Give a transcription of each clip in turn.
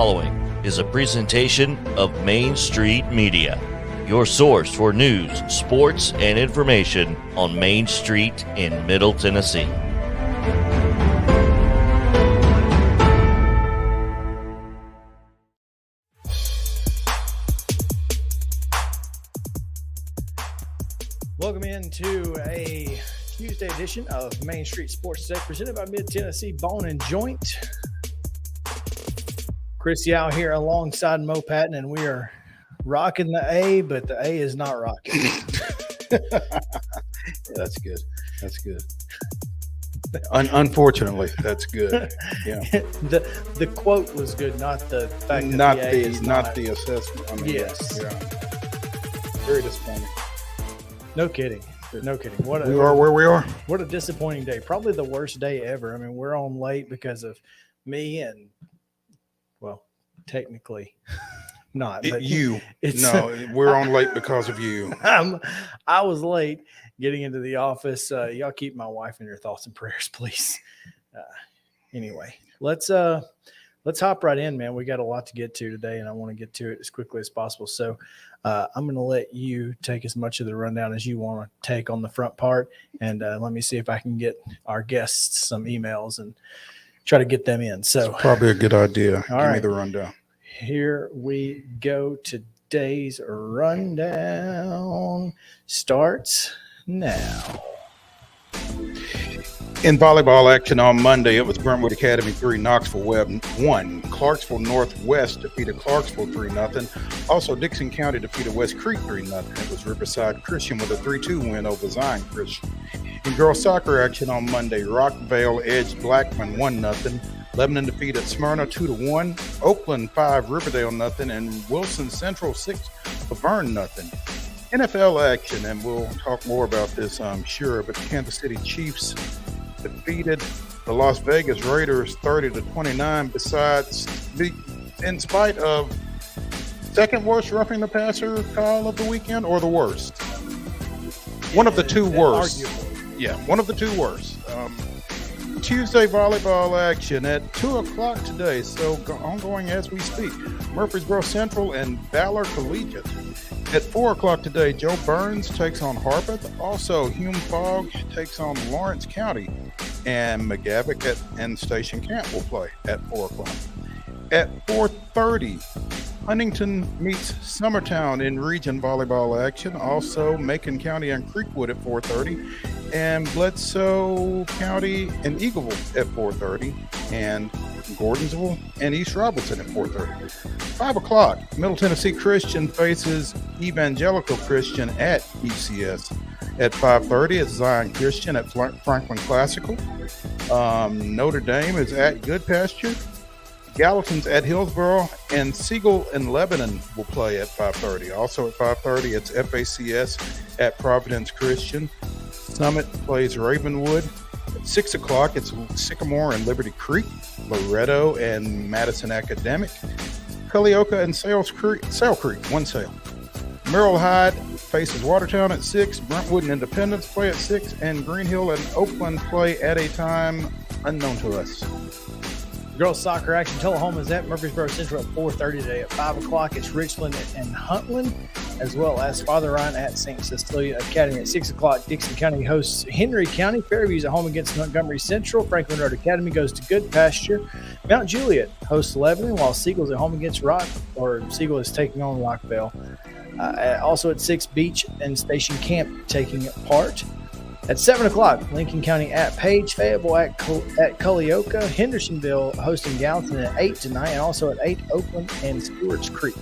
following is a presentation of Main Street Media, your source for news, sports, and information on Main Street in Middle Tennessee. Welcome into a Tuesday edition of Main Street Sports Today, presented by Mid-Tennessee Bone and Joint. Chris Yao here alongside Mo Patton, and we are rocking the A, but the A is not rocking. That's good. That's good. Unfortunately, that's good. Yeah. The quote was good, not the fact that not the A the is not the assessment. I mean, yes. Yeah. Very disappointing. No kidding. No kidding. We are where we are. What a disappointing day. Probably the worst day ever. I mean, we're on late because of me and, well, technically not. But we're on late because of you. I was late getting into the office. Y'all keep my wife in your thoughts and prayers, please. Anyway, let's hop right in, man. We got a lot to get to today, and I want to get to it as quickly as possible. So I'm going to let you take as much of the rundown as you want to take on the front part, and let me see if I can get our guests some emails and try to get them in. So it's probably a good idea. Give me the rundown. Here we go. Today's rundown starts now. In volleyball action on Monday, it was Brentwood Academy 3, Knoxville Webb 1. Clarksville Northwest defeated Clarksville 3-0. Also, Dixon County defeated West Creek 3-0. It was Riverside Christian with a 3-2 win over Zion Christian. In girls soccer action on Monday, Rockvale edged Blackman 1-0. Lebanon defeated Smyrna 2-1. Oakland 5, Riverdale 0, and Wilson Central 6, Laverne 0. NFL action, and we'll talk more about this, I'm sure, but the Kansas City Chiefs defeated the Las Vegas Raiders 30-29. In spite of second worst roughing the passer call of the weekend, or the worst? One of the two worst. Arguably. Yeah, one of the two worst. Tuesday volleyball action at 2 o'clock today, so ongoing as we speak. Murfreesboro Central and Valor Collegiate. At 4 o'clock today, Joe Burns takes on Harpeth. Also, Hume Fogg takes on Lawrence County. And McGavock and Station Camp will play at 4 o'clock. At 4:30, Huntington meets Summertown in region volleyball action. Also, Macon County and Creekwood at 4:30. And Bledsoe County and Eagleville at 4:30. And Gordonsville and East Robinson at 4:30. 5 o'clock, Middle Tennessee Christian faces Evangelical Christian at ECS. At 5:30, it's Zion Christian at Franklin Classical. Notre Dame is at Good Pasture. Gallatin's at Hillsboro, and Siegel and Lebanon will play at 5:30. Also at 5:30, it's FACS at Providence Christian. Summit plays Ravenwood. At 6 o'clock, it's Sycamore and Liberty Creek, Loretto and Madison Academic, Culleoka and Sale Creek, 1 Sale. Merrill Hyde faces Watertown at 6, Brentwood and Independence play at 6, and Greenhill and Oakland play at a time unknown to us. Girls soccer action, Tullahoma is at Murfreesboro Central at 4:30 today. At 5 o'clock, it's Richland and Huntland, as well as Father Ryan at St. Cecilia Academy. At 6 o'clock, Dixon County hosts Henry County. Fairview's at home against Montgomery Central. Franklin Road Academy goes to Good Pasture. Mount Juliet hosts Lebanon, while Siegel's at home against Siegel is taking on Rockvale. Also at 6, Beach and Station Camp taking part. At 7 o'clock, Lincoln County at Page, Fayetteville at Culleoka, Hendersonville hosting Gallatin at 8 tonight, and also at 8, Oakland and Stewart's Creek.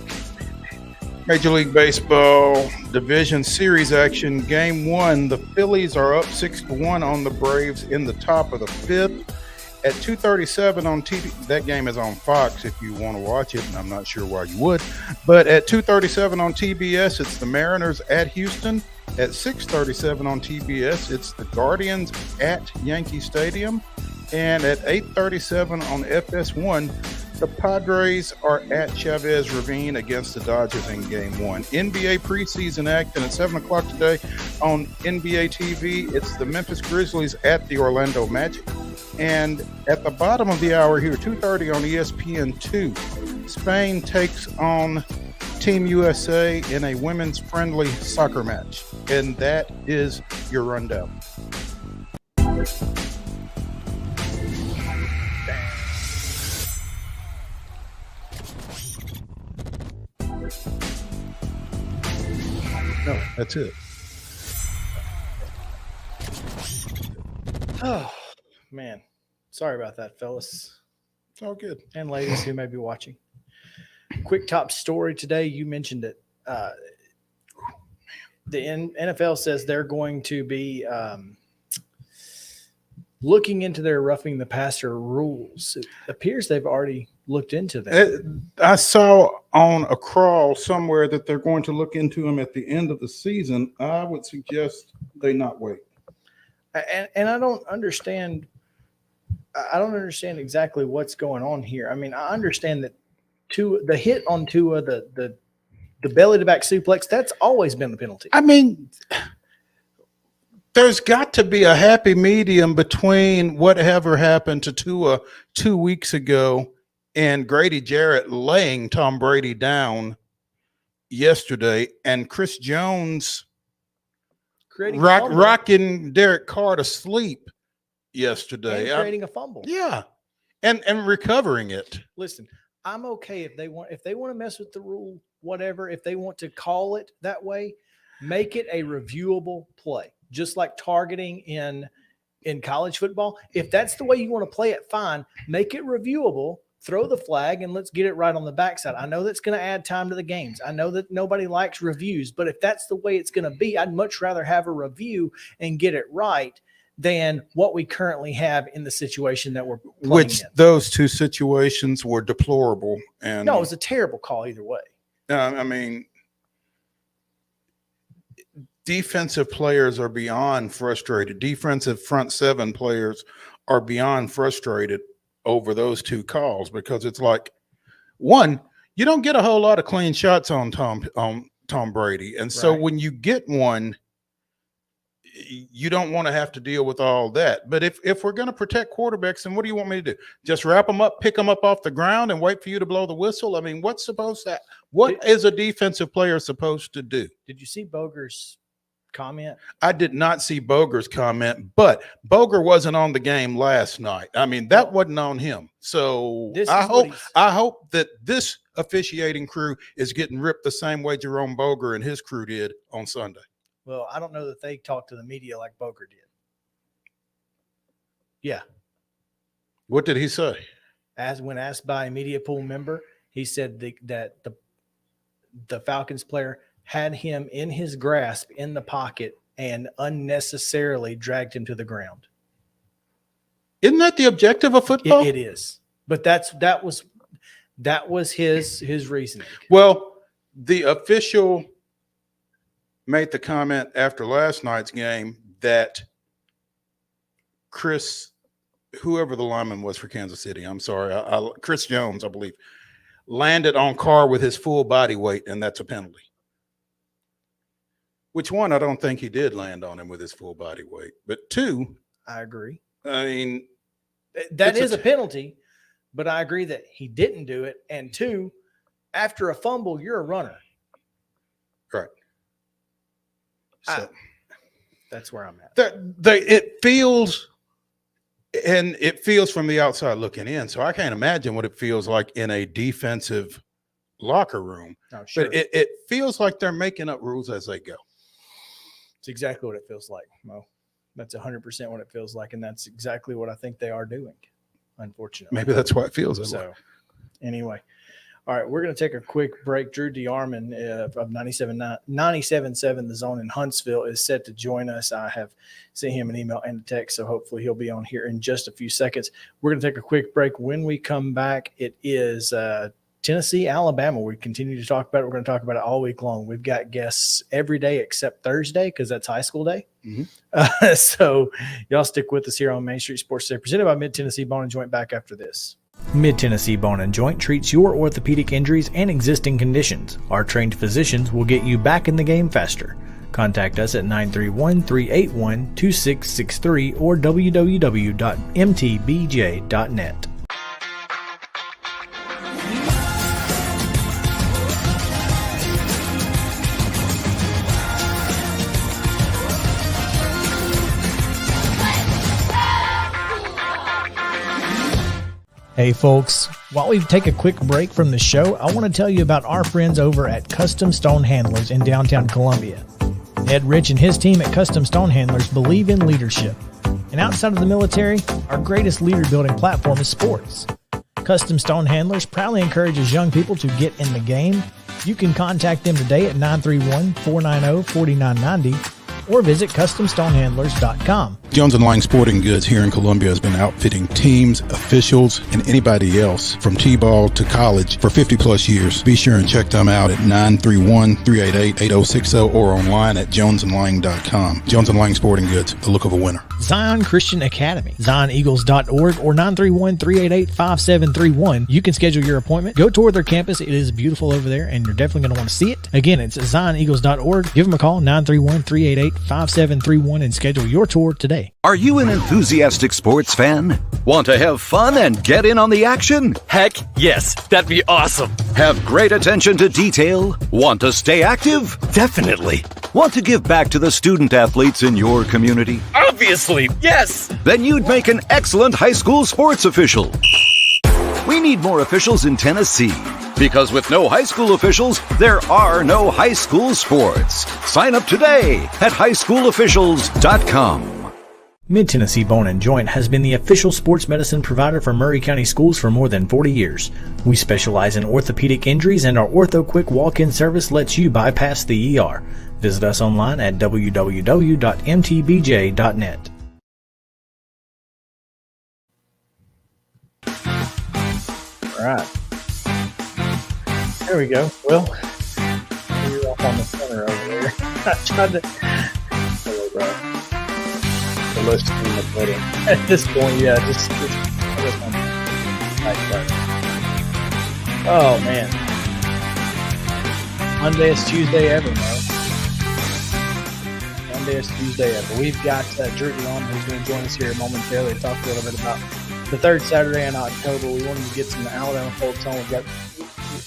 Major League Baseball Division Series action, Game 1. The Phillies are up 6-1 on the Braves in the top of the 5th. At 2:37 on TV, that game is on Fox if you want to watch it, and I'm not sure why you would. But at 2:37 on TBS, it's the Mariners at Houston. At 6:37 on TBS, it's the Guardians at Yankee Stadium. And at 8:37 on FS1, the Padres are at Chavez Ravine against the Dodgers in Game 1. NBA preseason action at 7 o'clock today on NBA TV. It's the Memphis Grizzlies at the Orlando Magic. And at the bottom of the hour here, 2:30 on ESPN2, Spain takes on Team USA in a women's friendly soccer match. And that is your rundown. No, that's it. Oh, man. Sorry about that, fellas. It's all good. And ladies who may be watching. Quick top story today. You mentioned it. The NFL says they're going to be looking into their roughing the passer rules. It appears they've already looked into that. I saw on a crawl somewhere that they're going to look into them at the end of the season. I would suggest they not wait. And I don't understand. I don't understand exactly what's going on here. I mean, I understand that the hit on Tua, the belly to back suplex, that's always been the penalty. I mean, there's got to be a happy medium between whatever happened to Tua 2 weeks ago and Grady Jarrett laying Tom Brady down yesterday and Chris Jones rocking Derek Carr to sleep yesterday. And creating a fumble. Yeah. And recovering it. Listen, I'm okay if they want to mess with the rule, whatever, if they want to call it that way, make it a reviewable play. Just like targeting in college football. If that's the way you want to play it, fine. Make it reviewable, throw the flag, and let's get it right on the backside. I know that's going to add time to the games. I know that nobody likes reviews, but if that's the way it's going to be, I'd much rather have a review and get it right than what we currently have in the situation that we're playing Which in. Those two situations were deplorable. And no, it was a terrible call either way. I mean, defensive players are beyond frustrated. Defensive front seven players are beyond frustrated over those two calls because it's like, one, you don't get a whole lot of clean shots on Tom Brady. And so when you get one, you don't want to have to deal with all that. But if we're going to protect quarterbacks, then what do you want me to do? Just wrap them up, pick them up off the ground and wait for you to blow the whistle? I mean, what is a defensive player supposed to do? Did you see Boger's comment? I did not see Boger's comment, but Boger wasn't on the game last night. I mean, that wasn't on him. So I hope that this officiating crew is getting ripped the same way Jerome Boger and his crew did on Sunday. Well, I don't know that they talked to the media like Boger did. Yeah. What did he say? When asked by a media pool member, he said that the Falcons player had him in his grasp in the pocket and unnecessarily dragged him to the ground. Isn't that the objective of football? It is. But that was his reasoning. Well, the official made the comment after last night's game that whoever the lineman was for Kansas City, I'm sorry, Chris Jones, I believe, landed on Carr with his full body weight, and that's a penalty. Which one, I don't think he did land on him with his full body weight. But two, I agree. I mean, that is a penalty, but I agree that he didn't do it. And two, after a fumble, you're a runner. Right. So that's where I'm at. It feels from the outside looking in. So I can't imagine what it feels like in a defensive locker room. Oh, sure. But it feels like they're making up rules as they go. It's exactly what it feels like, Mo. That's 100% what it feels like, and that's exactly what I think they are doing, unfortunately. Maybe that's why it feels that way. Anyway. All right, we're going to take a quick break. Drew DeArmond of 97.7 The Zone in Huntsville is set to join us. I have sent him an email and a text, so hopefully he'll be on here in just a few seconds. We're going to take a quick break. When we come back, it is Tennessee, Alabama. We continue to talk about it. We're going to talk about it all week long. We've got guests every day except Thursday because that's high school day. Mm-hmm. So y'all stick with us here on Main Street Sports Today, presented by Mid-Tennessee Bone and Joint, back after this. Mid-Tennessee Bone and Joint treats your orthopedic injuries and existing conditions. Our trained physicians will get you back in the game faster. Contact us at 931-381-2663 or www.mtbj.net. Hey folks, while we take a quick break from the show, I want to tell you about our friends over at Custom Stone Handlers in downtown Columbia. Ed Rich and his team at Custom Stone Handlers believe in leadership. And outside of the military, our greatest leader building platform is sports. Custom Stone Handlers proudly encourages young people to get in the game. You can contact them today at 931-490-4990 or visit CustomStonehandlers.com. Jones & Lang Sporting Goods here in Columbia has been outfitting teams, officials, and anybody else from T-ball to college for 50-plus years. Be sure and check them out at 931-388-8060 or online at jonesandlang.com. Jones & Lang Sporting Goods, the look of a winner. Zion Christian Academy, ZionEagles.org or 931-388-5731. You can schedule your appointment. Go tour their campus. It is beautiful over there, and you're definitely going to want to see it. Again, it's ZionEagles.org. Give them a call, 931-388-5731, and schedule your tour today. Are you an enthusiastic sports fan? Want to have fun and get in on the action? Heck, yes. That'd be awesome. Have great attention to detail? Want to stay active? Definitely. Want to give back to the student athletes in your community? Obviously, yes. Then you'd make an excellent high school sports official. We need more officials in Tennessee. Because with no high school officials, there are no high school sports. Sign up today at highschoolofficials.com. Mid-Tennessee Bone & Joint has been the official sports medicine provider for Maury County Schools for more than 40 years. We specialize in orthopedic injuries, and our Ortho Quick walk-in service lets you bypass the ER. Visit us online at www.mtbj.net. All right. There we go. Well, you're off on the center over there. I tried to... Hello, bro. Let's do the pudding. At this point, yeah, just oh man, Mondayest Tuesday ever, man. Mondayest Tuesday ever. We've got Drew DeYarm who's going to join us here momentarily to talk a little bit about the third Saturday in October. We wanted to get some Alabama folks on.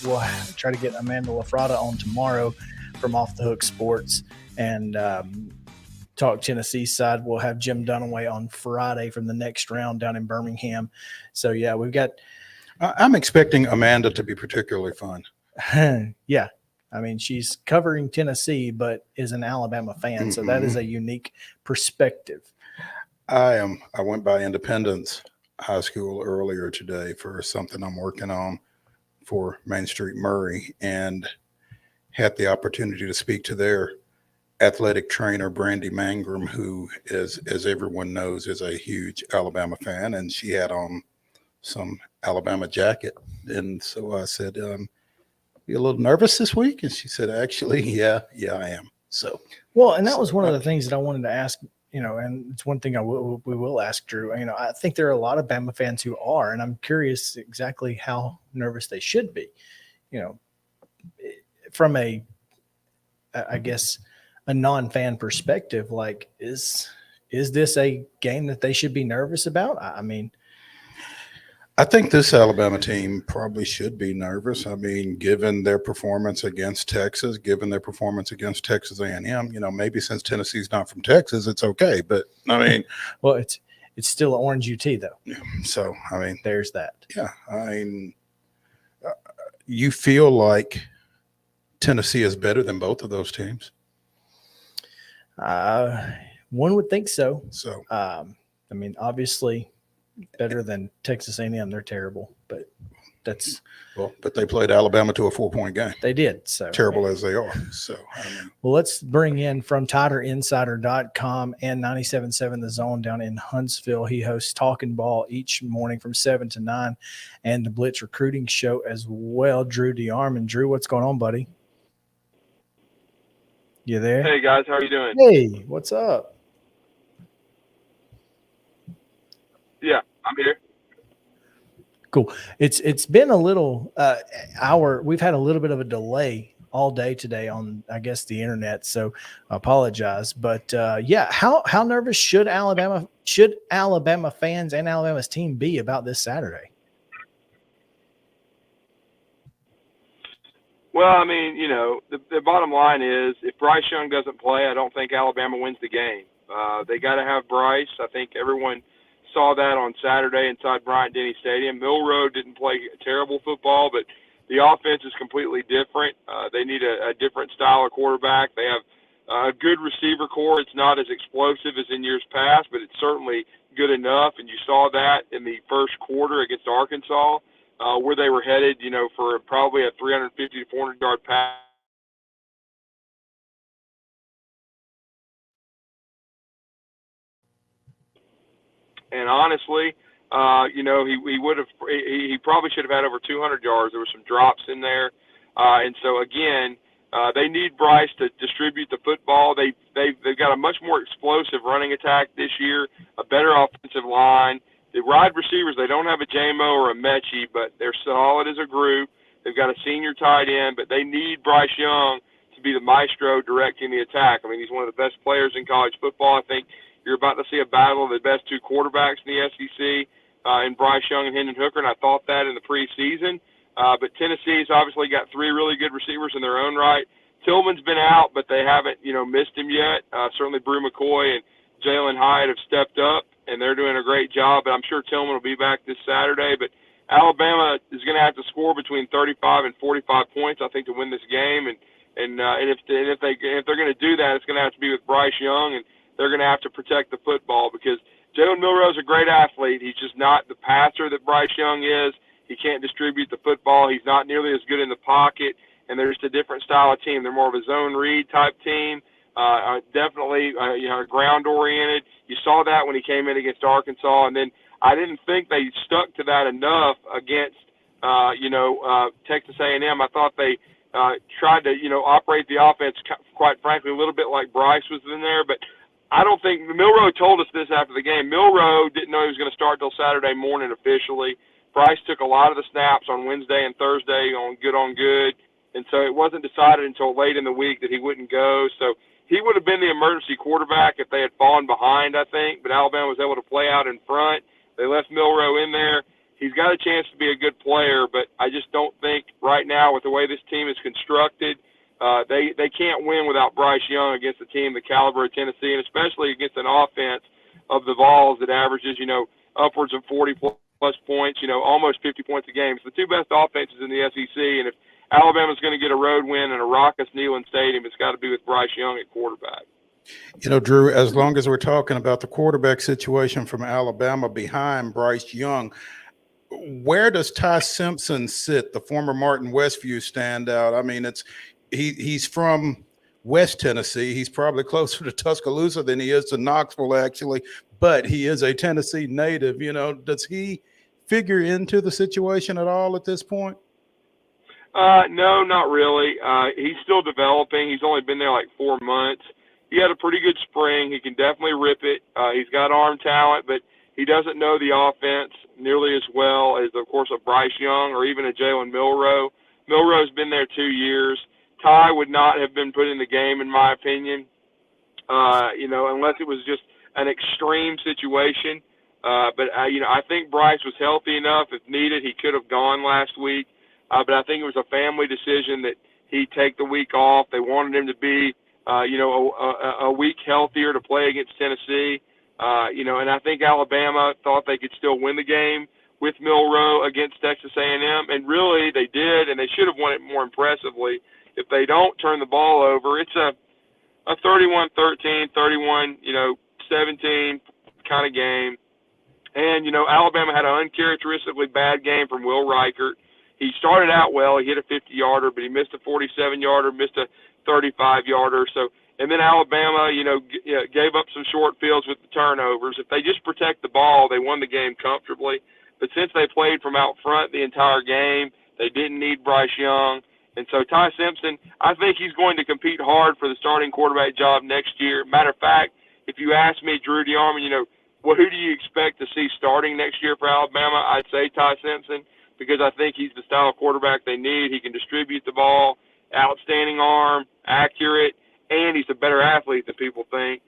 We'll try to get Amanda LaFrada on tomorrow from Off the Hook Sports and talk Tennessee side. We'll have Jim Dunaway on Friday from the next round down in Birmingham. So yeah, we've got. I'm expecting Amanda to be particularly fun. Yeah, I mean she's covering Tennessee, but is an Alabama fan, so that is a unique perspective. I went by Independence High School earlier today for something I'm working on for Main Street Murray, and had the opportunity to speak to their athletic trainer, Brandy Mangrum, who is, as everyone knows, is a huge Alabama fan, and she had on some Alabama jacket. And so I said, you a little nervous this week? And she said, actually, yeah, I am. So, well, and that was one of the things that I wanted to ask, and it's one thing we will ask Drew. I think there are a lot of Bama fans who are, and I'm curious exactly how nervous they should be, from a non-fan perspective. Like, is this a game that they should be nervous about? I mean, I think this Alabama team probably should be nervous. I mean, given their performance against Texas, given their performance against Texas A&M, maybe since Tennessee's not from Texas, it's okay. But I mean, well, it's still an Orange UT though. So I mean, there's that. Yeah, I mean, you feel like Tennessee is better than both of those teams? One would think so. So, I mean, obviously better than Texas A&M. They're terrible, but but they played Alabama to a 4-point game. They did. So terrible as they are. So, well, let's bring in from TiderInsider.com and 97.7 The Zone down in Huntsville. He hosts Talking Ball each morning from 7 to 9 and the Blitz Recruiting Show as well. Drew DeYarm. And Drew, what's going on, buddy? You there? Hey guys, how are you doing? Hey, what's up? Yeah, I'm here. Cool. It's been a little we've had a little bit of a delay all day today on, I guess, the internet, so I apologize. But how nervous should Alabama fans and Alabama's team be about this Saturday? Well, I mean, the bottom line is if Bryce Young doesn't play, I don't think Alabama wins the game. They got to have Bryce. I think everyone Saw that on Saturday inside Bryant-Denny Stadium. Milroe didn't play terrible football, but the offense is completely different. They need a different style of quarterback. They have a good receiver core. It's not as explosive as in years past, but it's certainly good enough. And you saw that in the first quarter against Arkansas, where they were headed, for probably a 350 to 400-yard pass. And honestly, he probably should have had over 200 yards. There were some drops in there, and so again, they need Bryce to distribute the football. They've got a much more explosive running attack this year, a better offensive line. The wide receivers, they don't have a J-Mo or a Mechie, but they're solid as a group. They've got a senior tight end, but they need Bryce Young to be the maestro directing the attack. I mean, he's one of the best players in college football. I think you're about to see a battle of the best two quarterbacks in the SEC, in Bryce Young and Hendon Hooker, and I thought that in the preseason. But Tennessee's obviously got three really good receivers in their own right. Tillman's been out, but they haven't, missed him yet. Certainly Brew McCoy and Jalen Hyatt have stepped up, and they're doing a great job. But I'm sure Tillman will be back this Saturday. But Alabama is going to have to score between 35 and 45 points, I think, to win this game. And if they're going to do that, it's going to have to be with Bryce Young, and they're going to have to protect the football because Jalen Milroe is a great athlete. He's just not the passer that Bryce Young is. He can't distribute the football. He's not nearly as good in the pocket, and they're just a different style of team. They're more of a zone read type team, definitely ground-oriented. You saw that when he came in against Arkansas, and then I didn't think they stuck to that enough against, Texas A&M. I thought they tried to, operate the offense, quite frankly, a little bit like Bryce was in there, but I don't think Milroe told us this after the game. Milroe didn't know he was going to start till Saturday morning officially. Bryce took a lot of the snaps on Wednesday and Thursday on good, and so it wasn't decided until late in the week that he wouldn't go. So he would have been the emergency quarterback if they had fallen behind, I think, but Alabama was able to play out in front. They left Milroe in there. He's got a chance to be a good player, but I just don't think right now with the way this team is constructed, they can't win without Bryce Young against a team the caliber of Tennessee, and especially against an offense of the Vols that averages, upwards of 40-plus points, almost 50 points a game. It's the two best offenses in the SEC, and if Alabama's going to get a road win in a raucous Neyland Stadium, it's got to be with Bryce Young at quarterback. Drew, as long as we're talking about the quarterback situation from Alabama behind Bryce Young, where does Ty Simpson sit, the former Martin Westview standout? I mean, he's from West Tennessee. He's probably closer to Tuscaloosa than he is to Knoxville, actually, but he is a Tennessee native. Does he figure into the situation at all at this point? No, not really. He's still developing. He's only been there like 4 months. He had a pretty good spring. He can definitely rip it. He's got arm talent, but he doesn't know the offense nearly as well as, of course, a Bryce Young or even a Jalen Milroe. Milroe's been there 2 years. Ty would not have been put in the game, in my opinion, unless it was just an extreme situation. But I think Bryce was healthy enough. If needed, he could have gone last week. But I think it was a family decision that he take the week off. They wanted him to be, a week healthier to play against Tennessee. And I think Alabama thought they could still win the game with Milroe against Texas A&M. And really, they did, and they should have won it more impressively. If they don't turn the ball over, it's a 31-13, 31-17 kind of game. And, Alabama had an uncharacteristically bad game from Will Reichert. He started out well. He hit a 50-yarder, but he missed a 47-yarder, missed a 35-yarder. And then Alabama, gave up some short fields with the turnovers. If they just protect the ball, they won the game comfortably. But since they played from out front the entire game, they didn't need Bryce Young. And so Ty Simpson, I think he's going to compete hard for the starting quarterback job next year. Matter of fact, if you ask me, Drew DeArmond, who do you expect to see starting next year for Alabama? I'd say Ty Simpson, because I think he's the style of quarterback they need. He can distribute the ball, outstanding arm, accurate, and he's a better athlete than people think.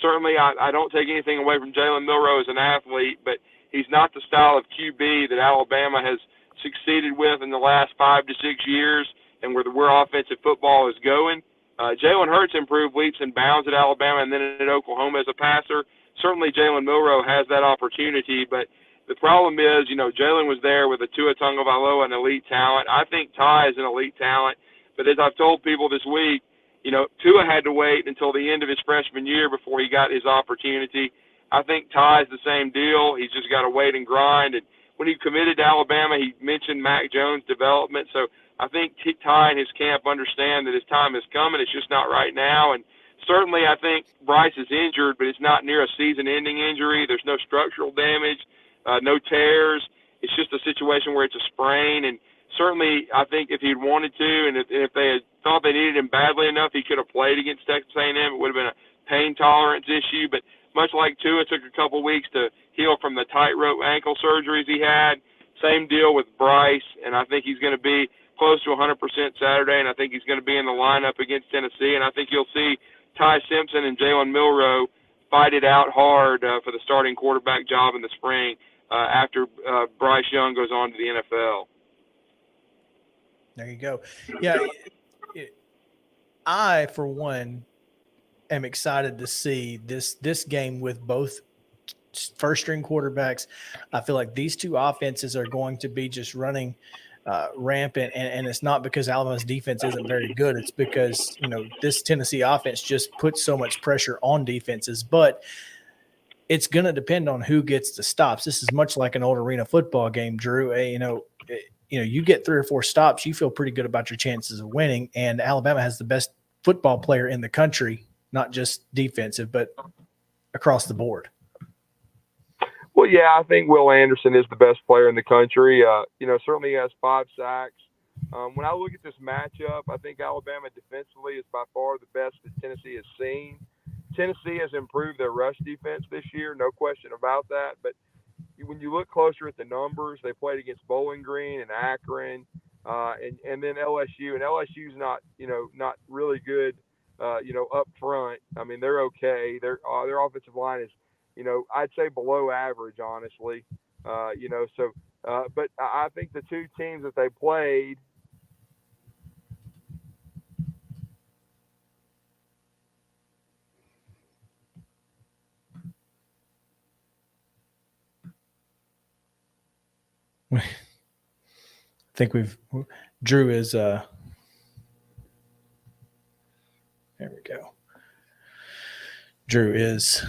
Certainly I don't take anything away from Jalen Milroe as an athlete, but he's not the style of QB that Alabama has succeeded with in the last 5 to 6 years and where offensive football is going. Jalen Hurts improved leaps and bounds at Alabama and then at Oklahoma as a passer, certainly Jalen Milroe has that opportunity, but the problem is, Jalen was there with a Tua Tagovailoa, an elite talent. I think Ty is an elite talent, but as I've told people this week, Tua had to wait until the end of his freshman year before he got his opportunity. I think Ty's the same deal. He's just got to wait and grind. And when he committed to Alabama, he mentioned Mac Jones' development. So I think Ty and his camp understand that his time is coming. It's just not right now. And certainly I think Bryce is injured, but it's not near a season-ending injury. There's no structural damage, no tears. It's just a situation where it's a sprain. And certainly I think if he'd wanted to and if they had thought they needed him badly enough, he could have played against Texas A&M. It would have been a pain tolerance issue. But much like Tua, it took a couple weeks to heal from the tightrope ankle surgeries he had. Same deal with Bryce, and I think he's going to be close to 100% Saturday, and I think he's going to be in the lineup against Tennessee. And I think you'll see Ty Simpson and Jalen Milroe fight it out hard for the starting quarterback job in the spring after Bryce Young goes on to the NFL. There you go. Yeah, I, for one, am excited to see this game with both first-string quarterbacks. I feel like these two offenses are going to be just running rampant, and it's not because Alabama's defense isn't very good. It's because, this Tennessee offense just puts so much pressure on defenses. But it's going to depend on who gets the stops. This is much like an old arena football game, Drew. You get 3 or 4 stops, you feel pretty good about your chances of winning, and Alabama has the best football player in the country, not just defensive, but across the board. Well, yeah, I think Will Anderson is the best player in the country. Certainly he has 5 sacks. When I look at this matchup, I think Alabama defensively is by far the best that Tennessee has seen. Tennessee has improved their rush defense this year, no question about that. But when you look closer at the numbers, they played against Bowling Green and Akron, and then LSU. And LSU's not really good, up front. I mean, they're okay. Their offensive line is, I'd say below average, honestly. But I think the two teams that they played. I think Drew is, there we go. Drew is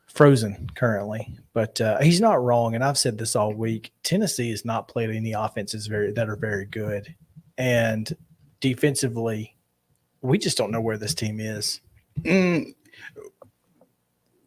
frozen currently, but he's not wrong. And I've said this all week. Tennessee has not played any offenses that are very good. And defensively, we just don't know where this team is.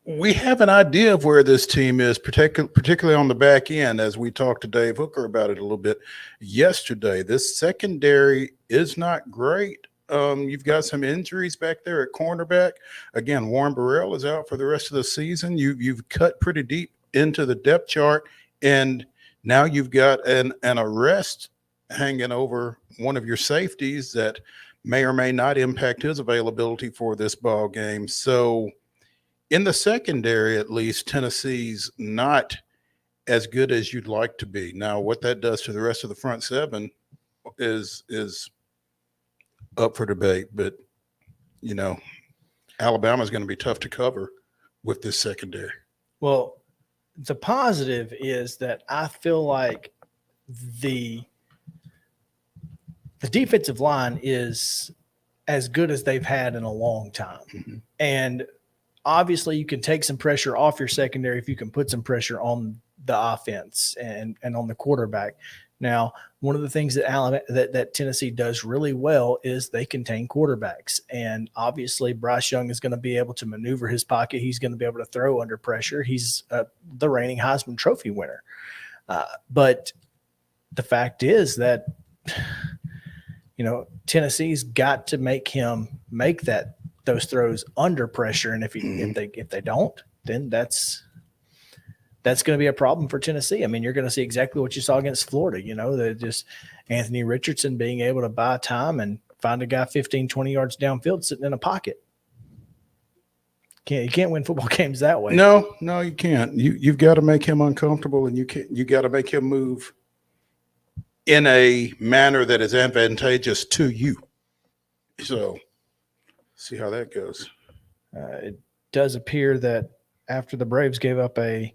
We have an idea of where this team is, particularly on the back end, as we talked to Dave Hooker about it a little bit yesterday. This secondary is not great. You've got some injuries back there at cornerback. Again, Warren Burrell is out for the rest of the season. You've cut pretty deep into the depth chart, and now you've got an arrest hanging over one of your safeties that may or may not impact his availability for this ball game. So in the secondary, at least, Tennessee's not as good as you'd like to be. Now, what that does to the rest of the front seven is up for debate. But, Alabama's going to be tough to cover with this secondary. Well, the positive is that I feel like the defensive line is as good as they've had in a long time. Mm-hmm. And obviously you can take some pressure off your secondary if you can put some pressure on the offense and on the quarterback. Now, one of the things that Tennessee does really well is they contain quarterbacks. And obviously Bryce Young is going to be able to maneuver his pocket. He's going to be able to throw under pressure. He's the reigning Heisman Trophy winner. But the fact is that, Tennessee's got to make him make those throws under pressure. And if they don't, then that's going to be a problem for Tennessee. I mean, you're going to see exactly what you saw against Florida, just Anthony Richardson being able to buy time and find a guy 15, 20 yards downfield sitting in a pocket. You can't win football games that way. No, you can't. You've got to make him uncomfortable, and you got to make him move in a manner that is advantageous to you. So see how that goes. It does appear that after the Braves gave up a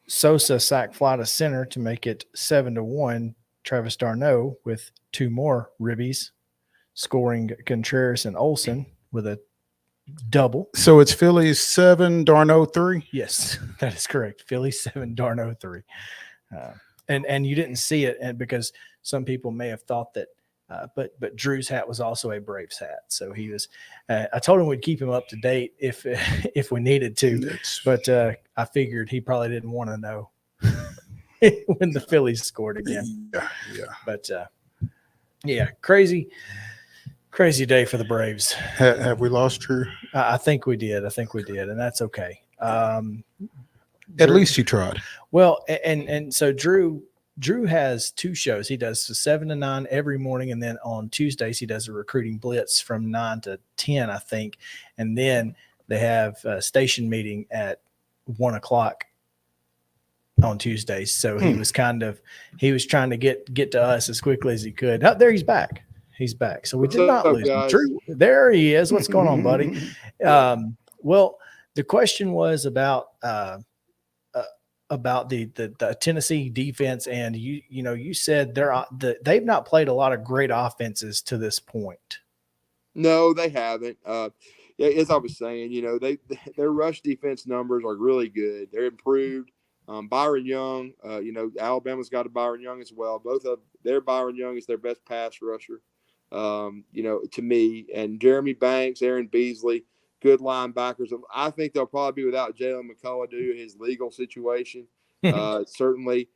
Sosa sac fly to center to make it 7-1, Travis d'Arnaud with 2 more ribbies, scoring Contreras and Olsen with a double. So it's Phillies 7, d'Arnaud 3? Yes, that is correct. Phillies 7, d'Arnaud 3. And you didn't see it, and because some people may have thought that, but Drew's hat was also a Braves hat. So he was. I told him we'd keep him up to date if we needed to, but I figured he probably didn't want to know when the Phillies scored again. Yeah. But yeah, crazy day for the Braves. Have we lost Drew? I think we did. And that's okay. At least you tried. Well, and so Drew has 2 shows. He does 7 to 9 every morning, and then on Tuesdays he does a recruiting blitz from 9 to 10, I think, and then they have a station meeting at 1 o'clock on Tuesdays. So he was trying to get to us as quickly as he could. Oh, there he's back. He's back. So we did not lose him. Drew, there he is. What's going on, buddy? Well, the question was about the Tennessee defense, and you said they've not played a lot of great offenses to this point. No, they haven't. As I was saying, their rush defense numbers are really good. They're improved. Byron Young, Alabama's got a Byron Young as well. Both of their Byron Young is their best pass rusher, to me. And Jeremy Banks, Aaron Beasley, good linebackers. I think they'll probably be without Jalen McCullough due to his legal situation. Certainly,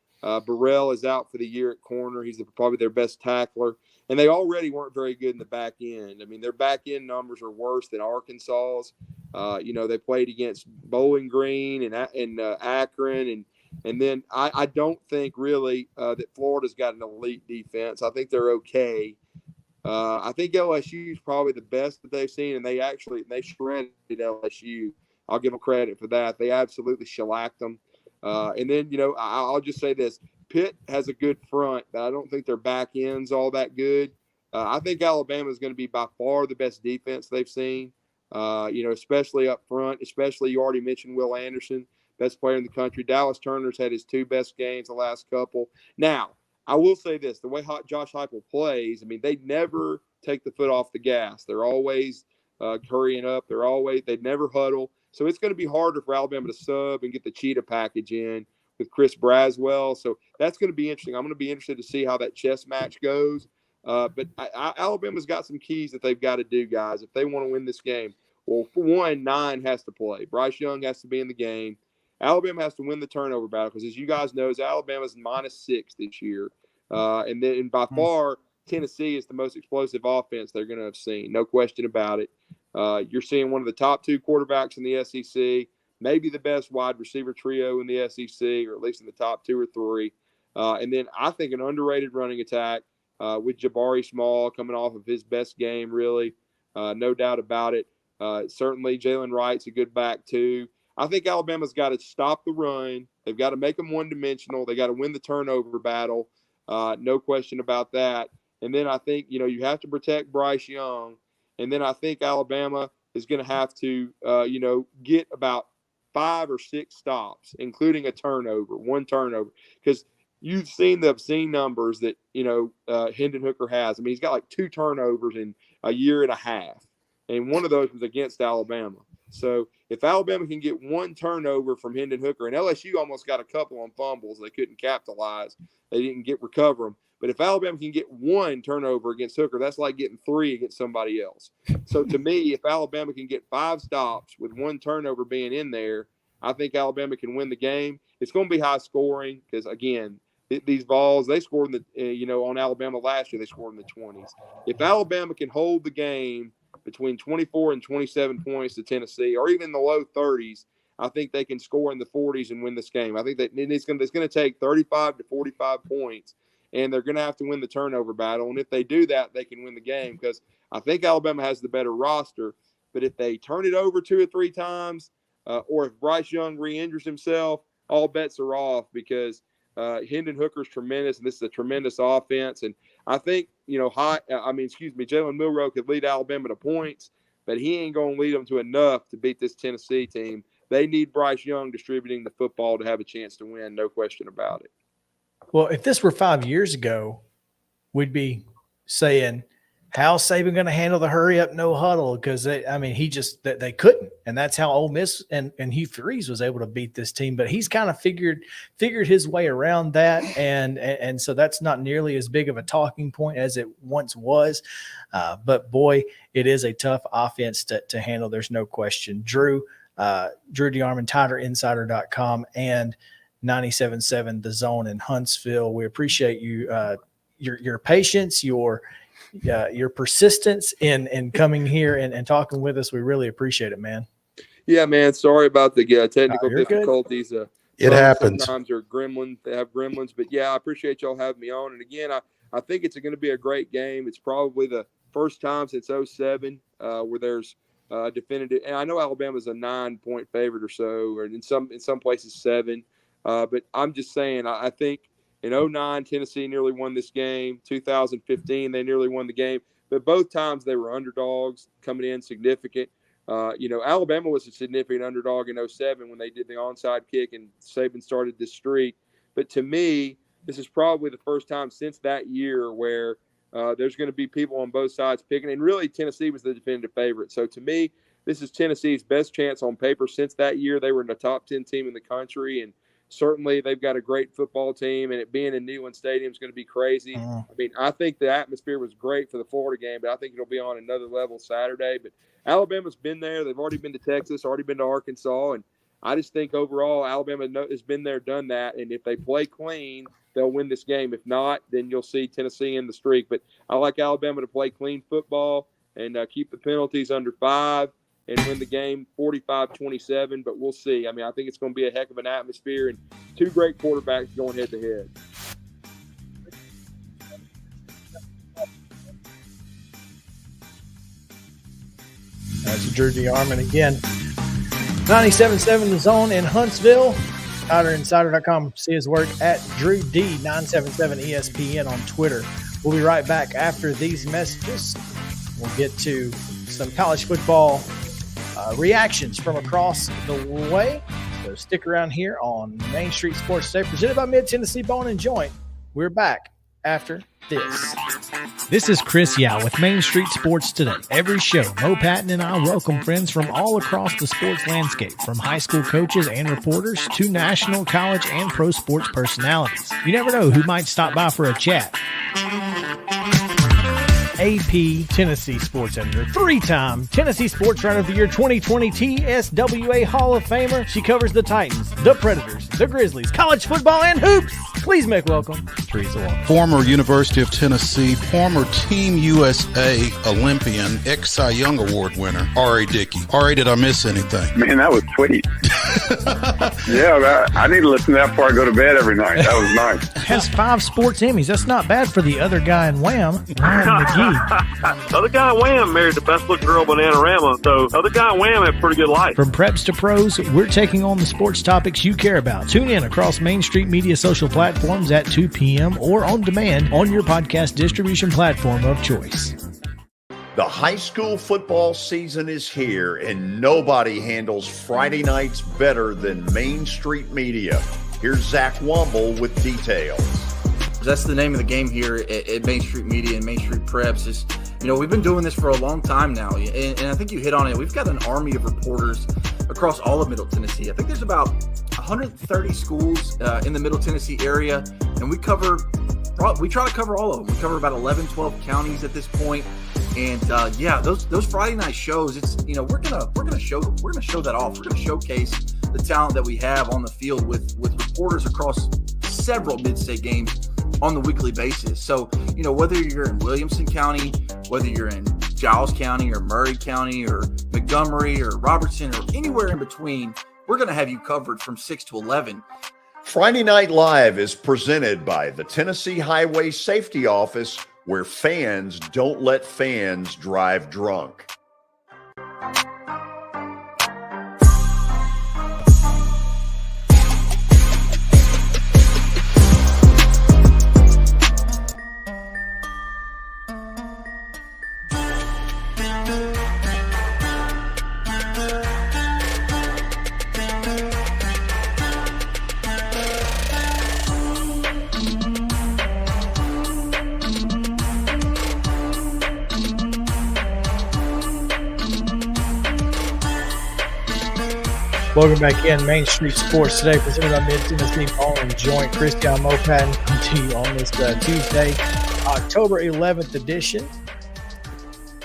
Burrell is out for the year at corner. He's probably their best tackler. And they already weren't very good in the back end. I mean, their back end numbers are worse than Arkansas's. They played against Bowling Green and Akron. And then I don't think really that Florida's got an elite defense. I think they're okay. I think LSU is probably the best that they've seen, and they shredded LSU. I'll give them credit for that. They absolutely shellacked them. And then, I'll just say this. Pitt has a good front, but I don't think their back end's all that good. I think Alabama is going to be by far the best defense they've seen, especially up front, especially you already mentioned Will Anderson, best player in the country. Dallas Turner's had his 2 best games the last couple. Now, I will say this, the way Josh Heupel plays, I mean, they never take the foot off the gas. They're always hurrying up. They never huddle. So it's going to be harder for Alabama to sub and get the cheetah package in with Chris Braswell. So that's going to be interesting. I'm going to be interested to see how that chess match goes. But Alabama's got some keys that they've got to do, guys, if they want to win this game. Well, for one, 9 has to play. Bryce Young has to be in the game. Alabama has to win the turnover battle because, as you guys know, Alabama's -6 this year. And by far, Tennessee is the most explosive offense they're going to have seen. No question about it. You're seeing one of the top 2 quarterbacks in the SEC, maybe the best wide receiver trio in the SEC, or at least in the top 2 or 3. And then I think an underrated running attack with Jabari Small coming off of his best game, really. No doubt about it. Certainly Jalen Wright's a good back, too. I think Alabama's got to stop the run. They've got to make them one-dimensional. They got to win the turnover battle. No question about that. And then I think, you have to protect Bryce Young. And then I think Alabama is going to have to, get about 5 or 6 stops, including one turnover. Because you've seen the obscene numbers that, Hendon Hooker has. I mean, he's got like 2 turnovers in a year and a half. And one of those was against Alabama. So if Alabama can get 1 turnover from Hendon Hooker, and LSU almost got a couple on fumbles, they couldn't capitalize. They didn't recover them. But if Alabama can get 1 turnover against Hooker, that's like getting 3 against somebody else. So to me, if Alabama can get 5 stops with 1 turnover being in there, I think Alabama can win the game. It's going to be high scoring because, again, these balls, they scored in the, on Alabama last year, they scored in the 20s. If Alabama can hold the game between 24 and 27 points to Tennessee, or even the low 30s, I think they can score in the 40s and win this game. I think that it's going to take 35 to 45 points, and they're going to have to win the turnover battle. And if they do that, they can win the game because I think Alabama has the better roster. But if they turn it over 2 or 3 times, or if Bryce Young re-injures himself, all bets are off because Hendon Hooker's tremendous, and this is a tremendous offense. And I think, Jalen Milroe could lead Alabama to points, but he ain't going to lead them to enough to beat this Tennessee team they need Bryce Young distributing the football to have a chance to win. No question about it. Well, if this were 5 years ago, we'd be saying, how's Saban going to handle the hurry up, no huddle? Because they couldn't, and that's how Ole Miss and Hugh Freeze was able to beat this team. But he's kind of figured his way around that, and so that's not nearly as big of a talking point as it once was. But boy, it is a tough offense to handle. There's no question. Drew DeArmond, TiderInsider.com, and 97.7 The Zone in Huntsville. We appreciate you, your patience, your persistence in coming here and talking with us. We really appreciate it, man. Yeah, man. Sorry about the technical difficulties. It happens. Sometimes are gremlins. They have gremlins. But, yeah, I appreciate y'all having me on. And, again, I think it's going to be a great game. It's probably the first time since 2007 where there's definitive. And I know Alabama's a 9-point favorite or so, or in some places 7. But I'm just saying, I think in 2009, Tennessee nearly won this game. 2015, they nearly won the game. But both times they were underdogs coming in significant. Alabama was a significant underdog in 2007 when they did the onside kick and Saban started this streak. But to me, this is probably the first time since that year where there's going to be people on both sides picking. And really, Tennessee was the definitive favorite. So to me, this is Tennessee's best chance on paper since that year. They were in the top 10 team in the country. And certainly they've got a great football team. And it being in Neyland Stadium is going to be crazy. I mean, I think the atmosphere was great for the Florida game, but I think it'll be on another level Saturday. But Alabama's been there. They've already been to Texas, already been to Arkansas. And I just think overall Alabama has been there, done that. And if they play clean, they'll win this game. If not, then you'll see Tennessee in the streak. But I like Alabama to play clean football and keep the penalties under 5 and win the game 45-27. But we'll see. I mean, I think it's going to be a heck of an atmosphere and two great quarterbacks going head-to-head. That's Drew DeArmond again. 97.7 The Zone in Huntsville. TiderInsider.com. See his work at DrewD977 ESPN on Twitter. We'll be right back after these messages. We'll get to some college football reactions from across the way. So stick around here on Main Street Sports Today, presented by Mid-Tennessee Bone and Joint. We're back after this. This is Chris Yao with Main Street Sports Today. Every show, Mo Patton and I welcome friends from all across the sports landscape, from high school coaches and reporters to national, college, and pro sports personalities. You never know who might stop by for a chat. AP Tennessee Sports Editor, 3-time Tennessee Sports Writer of the Year 2020 TSWA Hall of Famer. She covers the Titans, the Predators, the Grizzlies, college football, and hoops. Please make welcome Teresa Walker. Former University of Tennessee, former Team USA Olympian, ex-Cy Young Award winner, R.A. Dickey. R.A., did I miss anything? Man, that was sweet. Yeah, I need to listen to that before I go to bed every night. That was nice. Has 5 sports Emmys. That's not bad for the other guy in Wham, Ryan McGee. The other guy in Wham married the best looking girl, Bananarama. So the other guy in Wham had a pretty good life. From preps to pros, we're taking on the sports topics you care about. Tune in across Main Street Media social platforms at 2 p.m. or on demand on your podcast distribution platform of choice. The high school football season is here, and nobody handles Friday nights better than Main Street Media. Here's Zach Womble with details. That's the name of the game here at Main Street Media and Main Street Preps. Is, we've been doing this for a long time now, and I think you hit on it. We've got an army of reporters across all of Middle Tennessee. I think there's about 130 schools in the Middle Tennessee area, and we try to cover all of them. We cover about 11, 12 counties at this point. And those Friday night shows, it's we're gonna show that off. We're gonna showcase the talent that we have on the field with reporters across several mid-state games on the weekly basis. So, whether you're in Williamson County, whether you're in Giles County or Murray County or Montgomery or Robertson or anywhere in between, we're going to have you covered from 6 to 11. Friday Night Live is presented by the Tennessee Highway Safety Office, where fans don't let fans drive drunk. Welcome back in Main Street Sports today, presented by Mid-Tennessee Bowling Joint. Christian Mopat continue on this Tuesday, October 11th edition.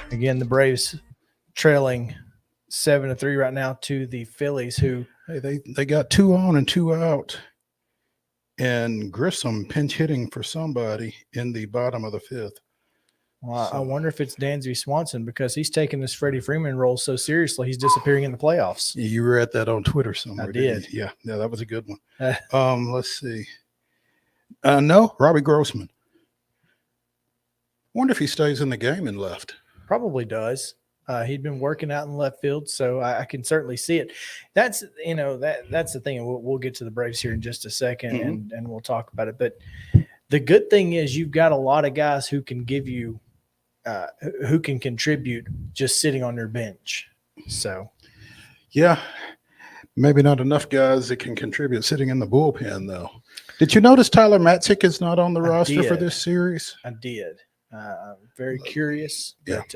Again, the Braves trailing 7-3 right now to the Phillies, who they got 2 on and 2 out, and Grissom pinch hitting for somebody in the bottom of the 5th. Well, I wonder if it's Dansby Swanson, because he's taking this Freddie Freeman role so seriously, he's disappearing in the playoffs. You were at that on Twitter somewhere. I did. Yeah, that was a good one. Let's see. No, Robbie Grossman. Wonder if he stays in the game in left. Probably does. He'd been working out in left field, so I can certainly see it. That's that's the thing. We'll get to the Braves here in just a second, and we'll talk about it. But the good thing is you've got a lot of guys who can give you, who can contribute just sitting on their bench. So, yeah, maybe not enough guys that can contribute sitting in the bullpen, though. Did you notice Tyler Matzik is not on the roster for this series? I did. I'm very curious, but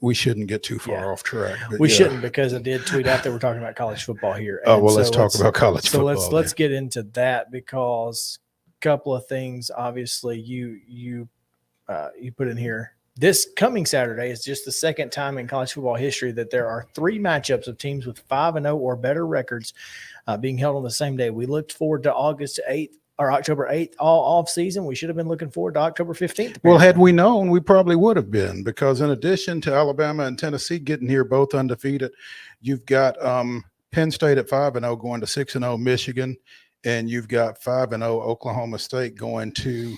we shouldn't get too far off track. We shouldn't, because I did tweet out that we're talking about college football here. Oh, well, let's talk about college football. So let's get into that, because a couple of things. Obviously, you put in here. This coming Saturday is just the second time in college football history that there are 3 matchups of teams with 5-0 or better records being held on the same day. We looked forward to August 8th. Or October 8th, all off season. We should have been looking forward to October 15th. Well, had we known, we probably would have been, because in addition to Alabama and Tennessee getting here both undefeated, you've got Penn State at 5-0 going to 6-0 Michigan, and you've got 5-0 Oklahoma State going to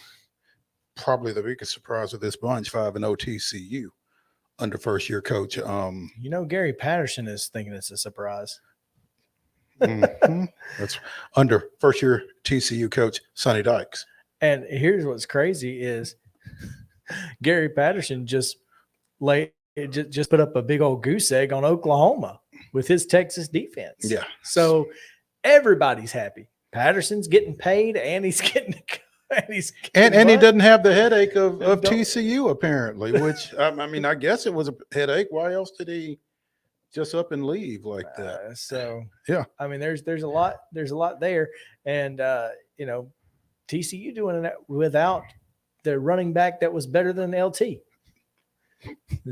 probably the biggest surprise of this bunch, 5-0 TCU under first-year coach. Gary Patterson is thinking it's a surprise. That's under first-year TCU coach Sonny Dykes. And here's what's crazy is Gary Patterson just put up a big old goose egg on Oklahoma with his Texas defense. Yeah. So everybody's happy. Patterson's getting paid, and he's getting and he doesn't have the headache of TCU apparently, which I guess it was a headache. Why else did he just up and leave like that? There's a lot there, and TCU doing it without the running back that was better than LT,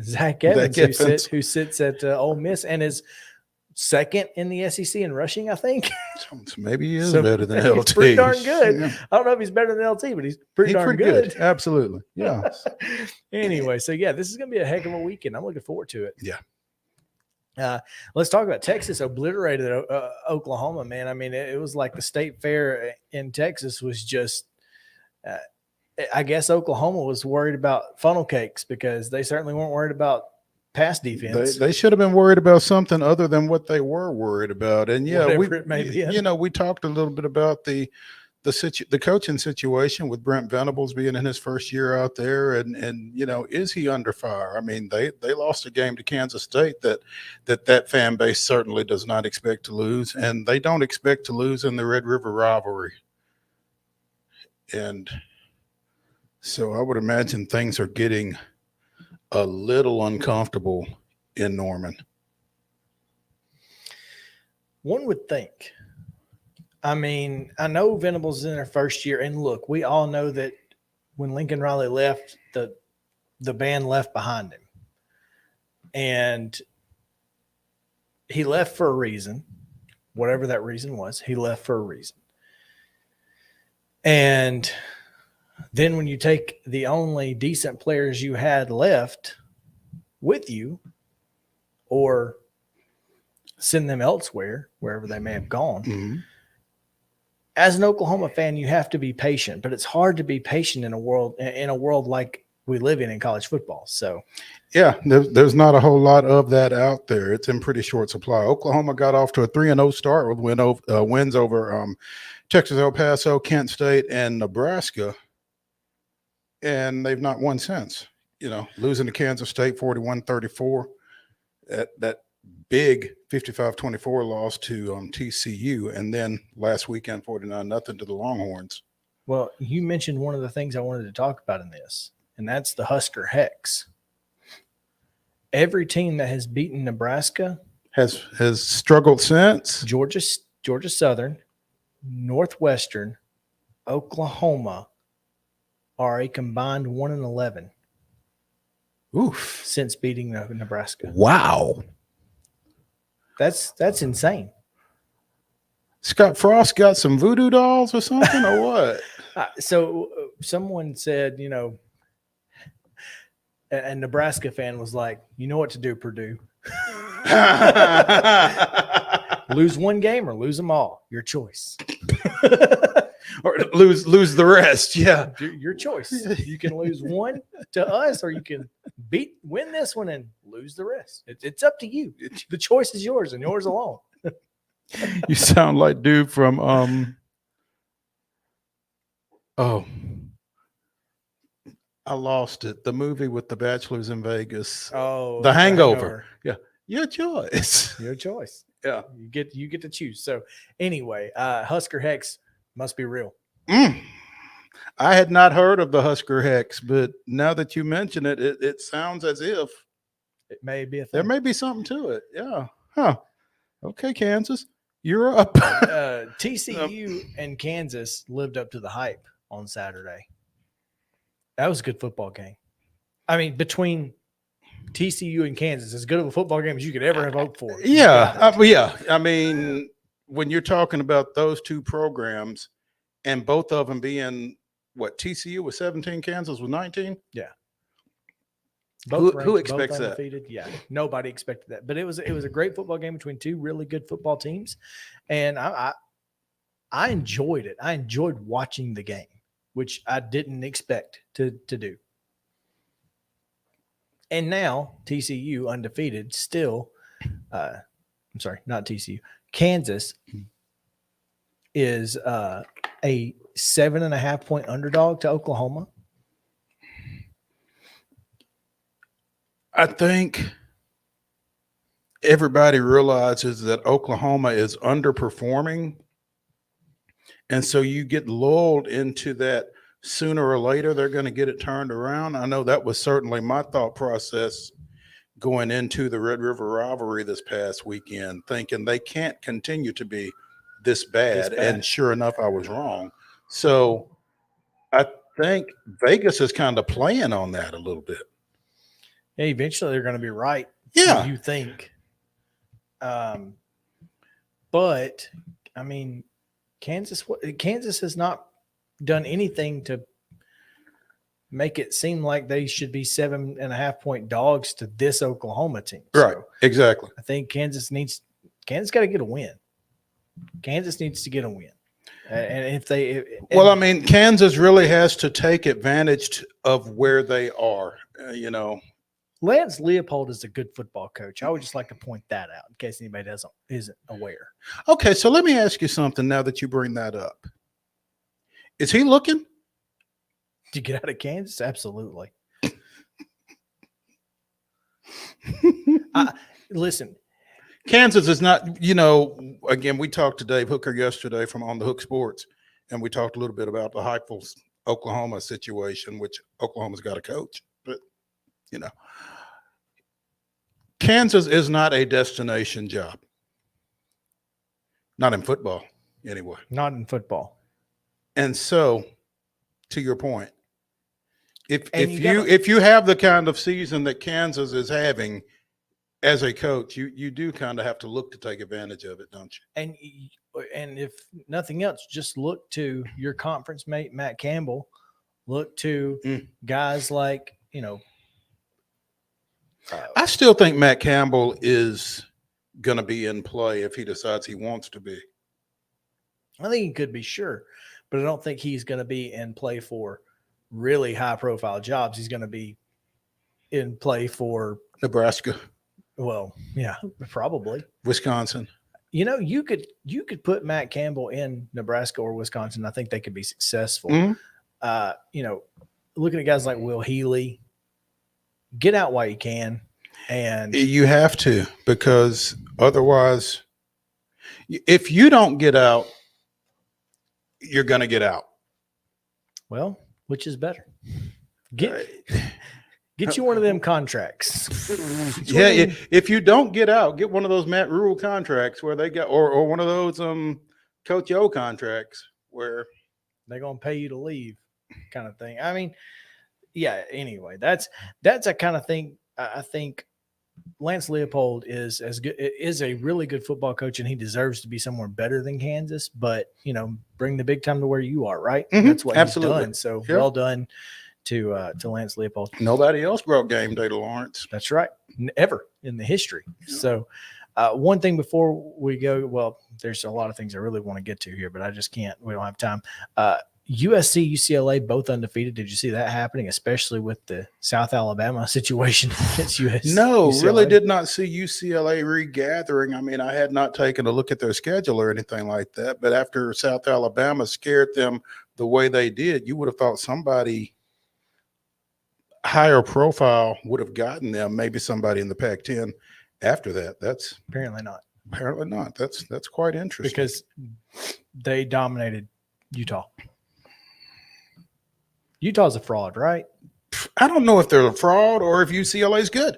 Zach Evans, who sits at Ole Miss and is second in the SEC in rushing, I think. So maybe he is better than LT. He's pretty darn good. Yeah. I don't know if he's better than LT, but he's pretty darn good. Absolutely. Yeah. Anyway, so this is going to be a heck of a weekend. I'm looking forward to it. Yeah. Let's talk about Texas obliterated Oklahoma, man. I mean, it was like the state fair in Texas was just I guess Oklahoma was worried about funnel cakes, because they certainly weren't worried about pass defense. They should have been worried about something other than what they were worried about. And we talked a little bit about the coaching situation with Brent Venables being in his first year out there, and is he under fire? I mean, they lost a game to Kansas State that fan base certainly does not expect to lose, and they don't expect to lose in the Red River rivalry. And so I would imagine things are getting a little uncomfortable in Norman. One would think. I mean, I know Venables is in their first year, and look, we all know that when Lincoln Riley left, the band left behind him. And he left for a reason, whatever that reason was. He left for a reason. And then when you take the only decent players you had left with you, or send them elsewhere, wherever they may have gone, as an Oklahoma fan, you have to be patient, but it's hard to be patient in a world like we live in college football. So, yeah, there's not a whole lot of that out there. It's in pretty short supply. Oklahoma got off to a 3-0 start with wins over Texas, El Paso, Kent State, and Nebraska, and they've not won since. Losing to Kansas State 41-34, that big 55-24 loss to TCU, and then last weekend 49-0 to the Longhorns. Well, you mentioned one of the things I wanted to talk about in this, and that's the Husker Hex. Every team that has beaten Nebraska has struggled since. Georgia Southern, Northwestern, Oklahoma are a combined 1-11. Oof! Since beating Nebraska. Wow, that's insane. Scott Frost got some voodoo dolls or something, or what? So someone said, a Nebraska fan was like, "You know what to do, Purdue." Lose one game or lose them all. Your choice. Or lose the rest. Yeah. Your choice. You can lose one to us, or you can win this one and lose the rest. It's up to you. The choice is yours and yours alone. You sound like dude from I lost it. The movie with the bachelors in Vegas. Oh, The Hangover. Yeah. Your choice. Your choice. Yeah. You get to choose. So anyway, Husker Hex must be real. I had not heard of the Husker Hex, but now that you mention it, it sounds as if it may be a thing. There may be something to it. Yeah. Huh. Okay, Kansas, you're up. TCU and Kansas lived up to the hype on Saturday. That was a good football game. I mean, between TCU and Kansas, as good of a football game as you could ever have hoped for. Yeah. Yeah. I mean, when you're talking about those two programs and both of them being what, TCU was 17, Kansas was 19? Yeah. Who expects that? Yeah, nobody expected that. But it was a great football game between two really good football teams, and I enjoyed it. I enjoyed watching the game, which I didn't expect to do. And now TCU undefeated, still. I'm sorry, not TCU. Kansas is a 7.5-point underdog to Oklahoma. I think everybody realizes that Oklahoma is underperforming. And so you get lulled into that sooner or later, they're going to get it turned around. I know that was certainly my thought process going into the Red River rivalry this past weekend, thinking they can't continue to be this bad. And sure enough, I was wrong. So I think Vegas is kind of playing on that a little bit. Yeah, eventually they're going to be right. Yeah. You think. But, I mean, Kansas has not done anything to make it seem like they should be 7.5-point dogs to this Oklahoma team. Right. So exactly. I think Kansas got to get a win. Kansas needs to get a win. And if they well, I mean, Kansas really has to take advantage of where they are, Lance Leopold is a good football coach. I would just like to point that out in case anybody isn't aware. Okay, so let me ask you something now that you bring that up. Is he looking to get out of Kansas? Absolutely. Listen, Kansas is not, again, we talked to Dave Hooker yesterday from On the Hook Sports, and we talked a little bit about the Heupel Oklahoma situation, which Oklahoma's got a coach, but Kansas is not a destination job. Not in football, anyway. Not in football. And so, to your point, if you have the kind of season that Kansas is having as a coach, you do kind of have to look to take advantage of it, don't you? And if nothing else, just look to your conference mate Matt Campbell. Look to guys like I still think Matt Campbell is going to be in play if he decides he wants to be. I think he could be, sure, but I don't think he's going to be in play for really high-profile jobs. He's going to be in play for Nebraska. Well, yeah, probably Wisconsin. You could put Matt Campbell in Nebraska or Wisconsin. I think they could be successful. Mm-hmm. Looking at guys like Will Healy, get out while you can. And you have to, because otherwise, if you don't get out, you're going to get out. Well, which is better? Get you one of them contracts. Yeah, if you don't get out, get one of those Matt Rule contracts where they got, or one of those Coach O contracts where they're gonna pay you to leave, kind of thing. I mean, yeah. Anyway, that's a kind of thing. I think Lance Leopold is a really good football coach, and he deserves to be somewhere better than Kansas. But bring the big time to where you are, right? Mm-hmm. That's what Absolutely. he's done. So well done to Lance Leopold. Nobody else brought game day to Lawrence. That's right, ever in the history. Yeah. So one thing before we go, well, there's a lot of things I really want to get to here, but I just can't. We don't have time. USC, UCLA, both undefeated. Did you see that happening, especially with the South Alabama situation against USC? No, UCLA? Really did not see UCLA regathering. I mean, I had not taken a look at their schedule or anything like that, but after South Alabama scared them the way they did, you would have thought somebody higher profile would have gotten them, maybe somebody in the Pac-10 after that. That's apparently not. Apparently not. That's quite interesting. Because they dominated Utah. Utah's a fraud, right? I don't know if they're a fraud or if UCLA is good.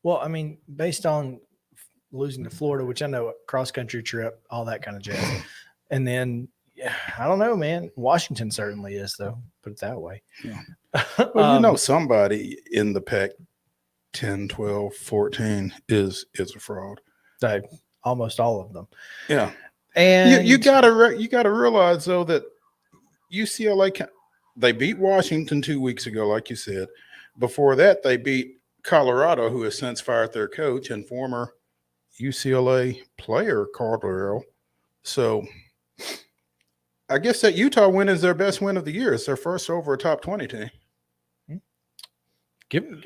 Well, I mean, based on losing to Florida, which I know cross-country trip, all that kind of jazz. And then, I don't know, man. Washington certainly is, though. Put it that way. Yeah. Well, somebody in the Pac-10, 12, 14 is a fraud. Almost all of them. Yeah. And you gotta realize, though, that UCLA – they beat Washington 2 weeks ago, like you said. Before that, they beat Colorado, who has since fired their coach and former UCLA player, Carl Burrell. So I guess that Utah win is their best win of the year. It's their first over a top 20 team.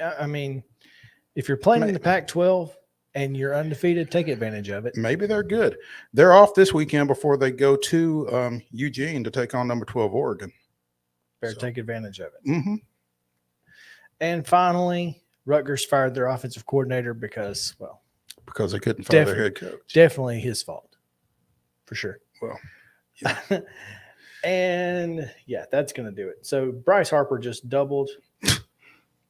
I mean, if you're playing in the Pac-12 and you're undefeated, take advantage of it. Maybe they're good. They're off this weekend before they go to Eugene to take on number 12 Oregon. Better take advantage of it. Mm-hmm. And finally, Rutgers fired their offensive coordinator because they couldn't fire their head coach. Definitely his fault, for sure. Well, yeah. And that's going to do it. So Bryce Harper just doubled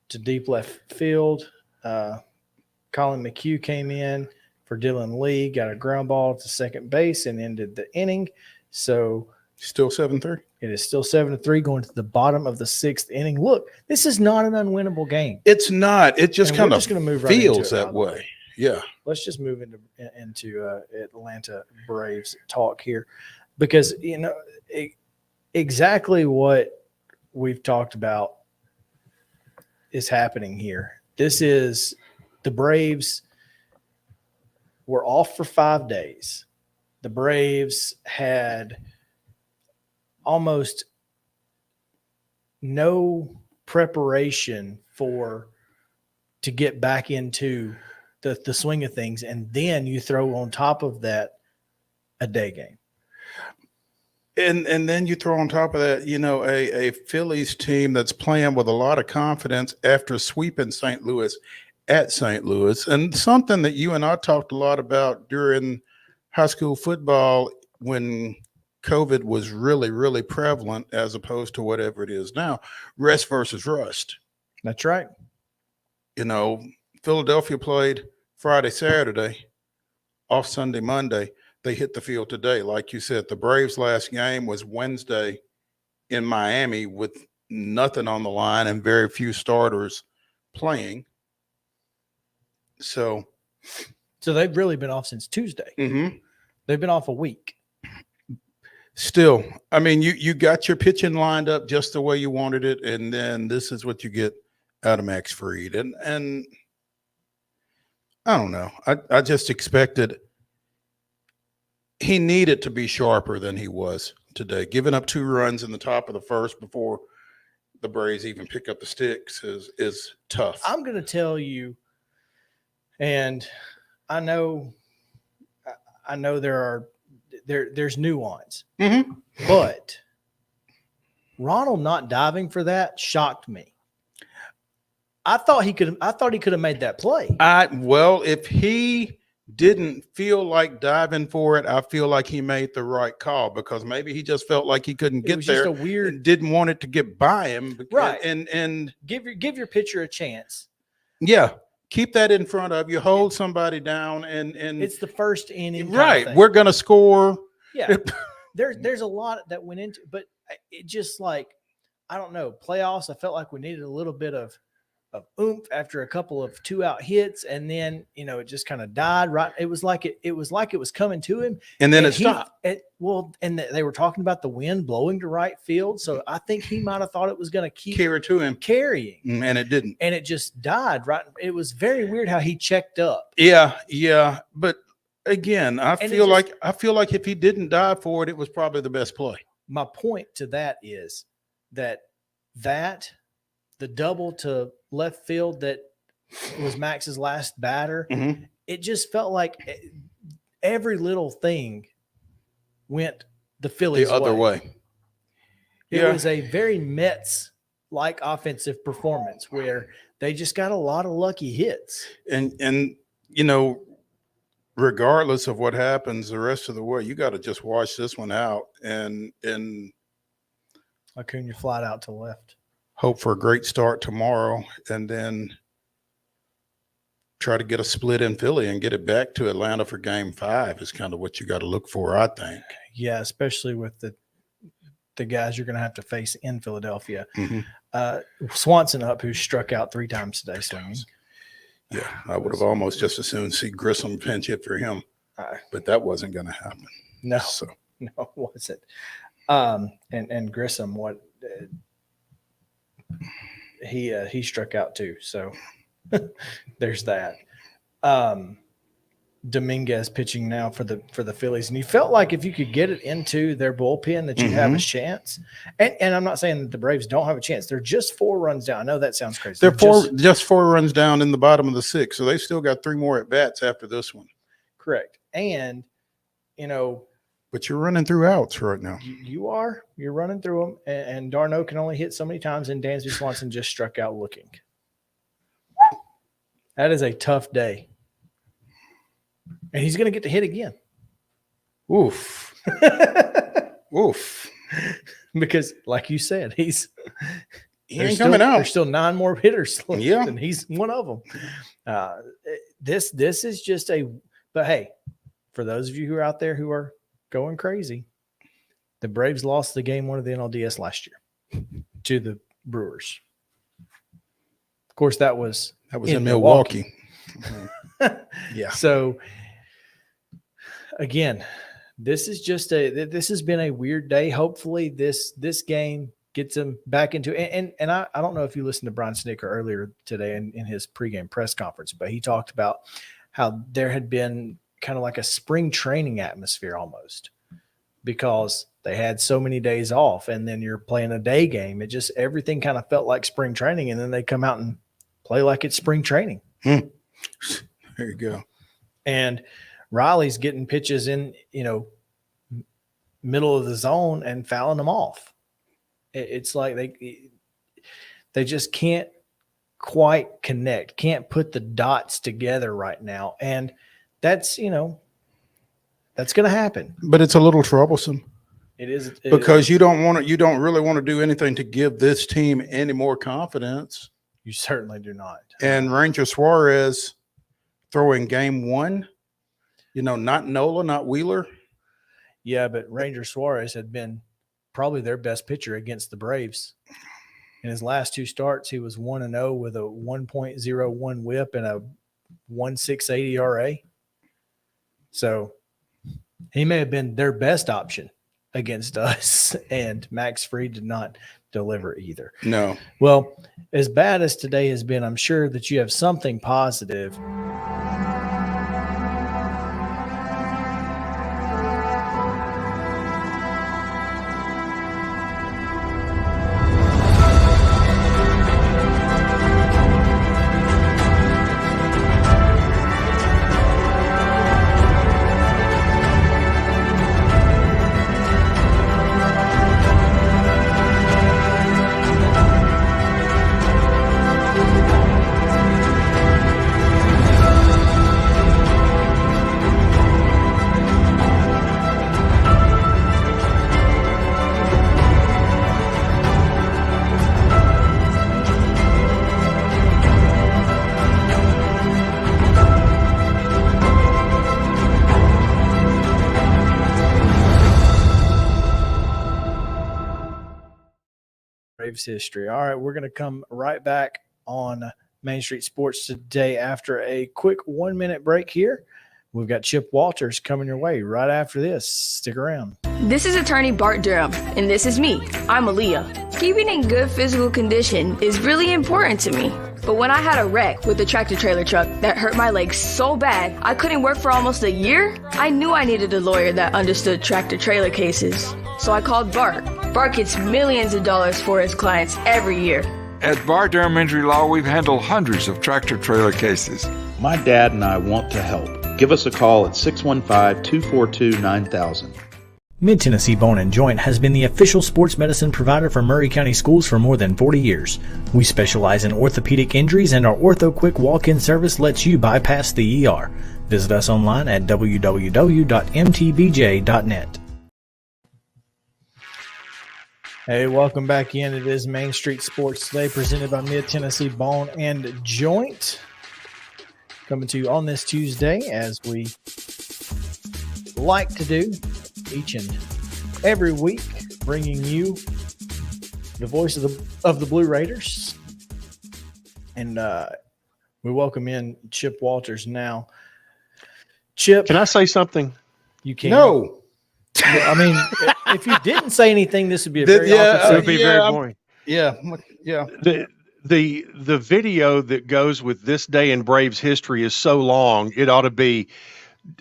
to deep left field. Colin McHugh came in for Dylan Lee, got a ground ball to second base and ended the inning. So still 7-3. It is still 7-3 going to the bottom of the sixth inning. Look, this is not an unwinnable game. It's not. It just kind of feels right that way. Yeah. Let's just move into Atlanta Braves talk here, because exactly what we've talked about is happening here. This is the Braves were off for 5 days. The Braves had almost no preparation to get back into the swing of things, and then you throw on top of that a day game. And then you throw on top of that, a Phillies team that's playing with a lot of confidence after sweeping St. Louis at St. Louis. And something that you and I talked a lot about during high school football when COVID was really, really prevalent as opposed to whatever it is now, rest versus rust. That's right. Philadelphia played Friday, Saturday, off Sunday, Monday. They hit the field today. Like you said, the Braves' last game was Wednesday in Miami with nothing on the line and very few starters playing. So they've really been off since Tuesday. Mm-hmm. They've been off a week. Still, I mean, you got your pitching lined up just the way you wanted it, and then this is what you get out of Max Fried. And I don't know. I just expected he needed to be sharper than he was today. Giving up 2 runs in the top of the first before the Braves even pick up the sticks is tough. I'm going to tell you, and I know there's nuance, mm-hmm. but Ronald not diving for that shocked me. I thought he could have made that play. Well, if he didn't feel like diving for it, I feel like he made the right call, because maybe he just felt like he couldn't get there. Just a weird, didn't want it to get by him. Right. And give your pitcher a chance. Yeah. Keep that in front of you. Hold somebody down, and it's the first inning. Right. We're going to score. Yeah. There's a lot that went into, but it just like, I don't know, playoffs. I felt like we needed a little bit of oomph after a couple of 2-out hits, and then it just kind of died. Right, it was like it was coming to him, and then it stopped. And they were talking about the wind blowing to right field, so I think he might have thought it was going to keep carrying, and it didn't, and it just died. Right, it was very weird how he checked up. Yeah, but again, I feel like if he didn't dive for it, it was probably the best play. My point to that is that the double to left field that was Max's last batter, it just felt like every little thing went the Phillies the other way. It was a very Mets-like offensive performance where they just got a lot of lucky hits. And regardless of what happens the rest of the way, you got to just watch this one out and Acuna flied out to left. Hope for a great start tomorrow, and then try to get a split in Philly and get it back to Atlanta for Game 5 is kind of what you got to look for, I think. Yeah, especially with the guys you're going to have to face in Philadelphia. Swanson up, who struck out 3 times today swinging. Yeah, I would have almost just as soon see Grissom pinch hit for him, but that wasn't going to happen. No, so no, it wasn't. And Grissom, he struck out too. So there's that. Dominguez pitching now for the Phillies, and he felt like if you could get it into their bullpen that you have a chance. And I'm not saying that the Braves don't have a chance. They're just 4 runs down. I know that sounds crazy. They're just 4 runs down in the bottom of the 6th, so they still got 3 more at bats after this one. Correct. And but you're running through outs right now. You're running through them, and d'Arnaud can only hit so many times, and Dansby Swanson just struck out looking. That is a tough day. And he's going to get to hit again. Oof. Oof. Because, like you said, he ain't coming out. There's still 9 more hitters left, yeah, and he's one of them. This is just but hey, for those of you who are out there who are going crazy, the Braves lost the Game 1 of the NLDS last year to the Brewers. Of course, that was in Milwaukee. Yeah. So again, this has been a weird day. Hopefully this game gets them back into and I don't know if you listened to Brian Snicker earlier today in his pregame press conference, but he talked about how there had been kind of like a spring training atmosphere almost, because they had so many days off, and then you're playing a day game. It just, everything kind of felt like spring training, and then they come out and play like it's spring training. There you go. And Riley's getting pitches in, middle of the zone and fouling them off. It's like they just can't quite connect, can't put the dots together right now. And that's, that's going to happen. But it's a little troublesome. It is. Because you don't really want to do anything to give this team any more confidence. You certainly do not. And Ranger Suarez throwing Game 1, not Nola, not Wheeler. Yeah, but Ranger Suarez had been probably their best pitcher against the Braves. In his last 2 starts, he was 1-0 with a 1.01 whip and a 1.68 ERA. So he may have been their best option against us, and Max Fried did not deliver either. No. Well, as bad as today has been, I'm sure that you have something positive. Braves history. All right, we're going to come right back on Main Street Sports today after a quick 1-minute break here. We've got Chip Walters coming your way right after this. Stick around. This is attorney Bart Durham, and this is me. I'm Aaliyah. Keeping in good physical condition is really important to me. But when I had a wreck with a tractor-trailer truck that hurt my legs so bad I couldn't work for almost a year, I knew I needed a lawyer that understood tractor-trailer cases. So I called Bart. Bart gets millions of dollars for his clients every year. At Bart Durham Injury Law, we've handled hundreds of tractor-trailer cases. My dad and I want to help. Give us a call at 615-242-9000. Mid-Tennessee Bone & Joint has been the official sports medicine provider for Murray County Schools for more than 40 years. We specialize in orthopedic injuries, and our Ortho Quick walk-in service lets you bypass the ER. Visit us online at www.mtbj.net. Hey, welcome back in. It is Main Street Sports Today, presented by Mid-Tennessee Bone & Joint. Coming to you on this Tuesday, as we like to do each and every week, bringing you the voice of the Blue Raiders. And we welcome in Chip Walters now. Chip. Can I say something? You can. No. I mean, if you didn't say anything, this would be a very it would be very boring. Yeah. The video that goes with this day in Braves history is so long, it ought to be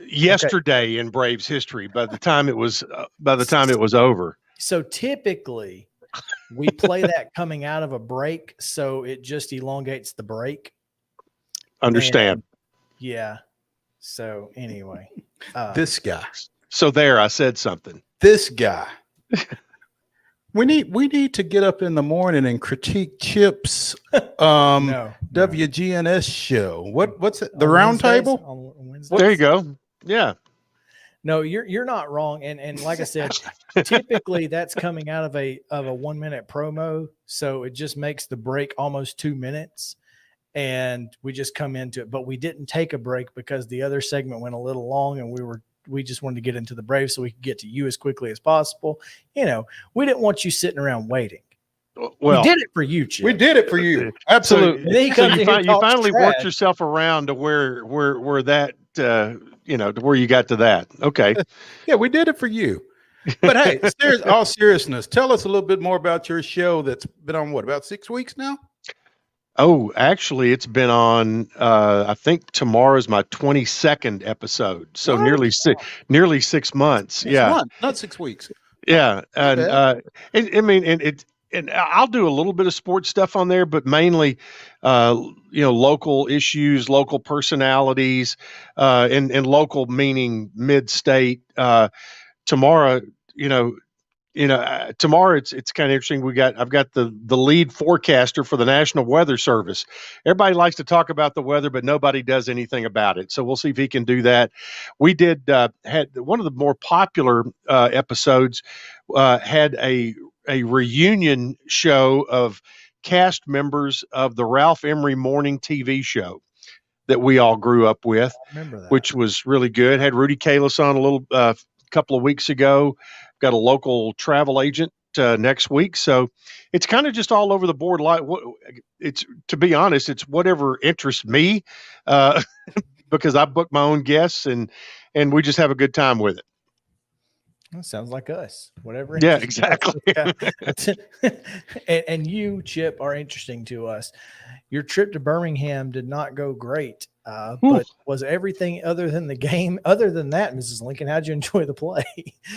yesterday in Braves history by the time it was over. So typically we play that coming out of a break, so it just elongates the break. Understand. And, yeah. So anyway, this guy. So there, I said something. This guy. We need to get up in the morning and critique Chip's WGNS show. What's it? The Round Table? There you go. Yeah. No, you're not wrong. And like I said, typically that's coming out of a 1-minute promo, so it just makes the break almost 2 minutes, and we just come into it. But we didn't take a break because the other segment went a little long, and we just wanted to get into the Braves so we could get to you as quickly as possible. You know, we didn't want you sitting around waiting. Well, we did it for you, Chip. We did it for you. Absolutely. So you finally worked yourself around to where that, to where you got to that. Okay. Yeah, we did it for you. But hey, all seriousness, tell us a little bit more about your show that's been on about 6 weeks now? Oh, actually, it's been on. I think tomorrow's my 22nd episode, so nearly 6 months. Not 6 weeks. Yeah, and I'll do a little bit of sports stuff on there, but mainly, local issues, local personalities, and local meaning mid-state. Tomorrow, tomorrow it's kind of interesting. I've got the lead forecaster for the National Weather Service. Everybody likes to talk about the weather, but nobody does anything about it. So we'll see if he can do that. We had one of the more popular episodes had a reunion show of cast members of the Ralph Emery morning TV show that we all grew up with, which was really good. Had Rudy Kalis on a little couple of weeks ago. Got a local travel agent next week, so it's kind of just all over the board. It's, to be honest, it's whatever interests me, because I book my own guests and we just have a good time with it. That sounds like us. Whatever. Yeah, exactly. And you, Chip, are interesting to us. Your trip to Birmingham did not go great, but was everything other than the game? Other than that, Mrs. Lincoln, how'd you enjoy the play?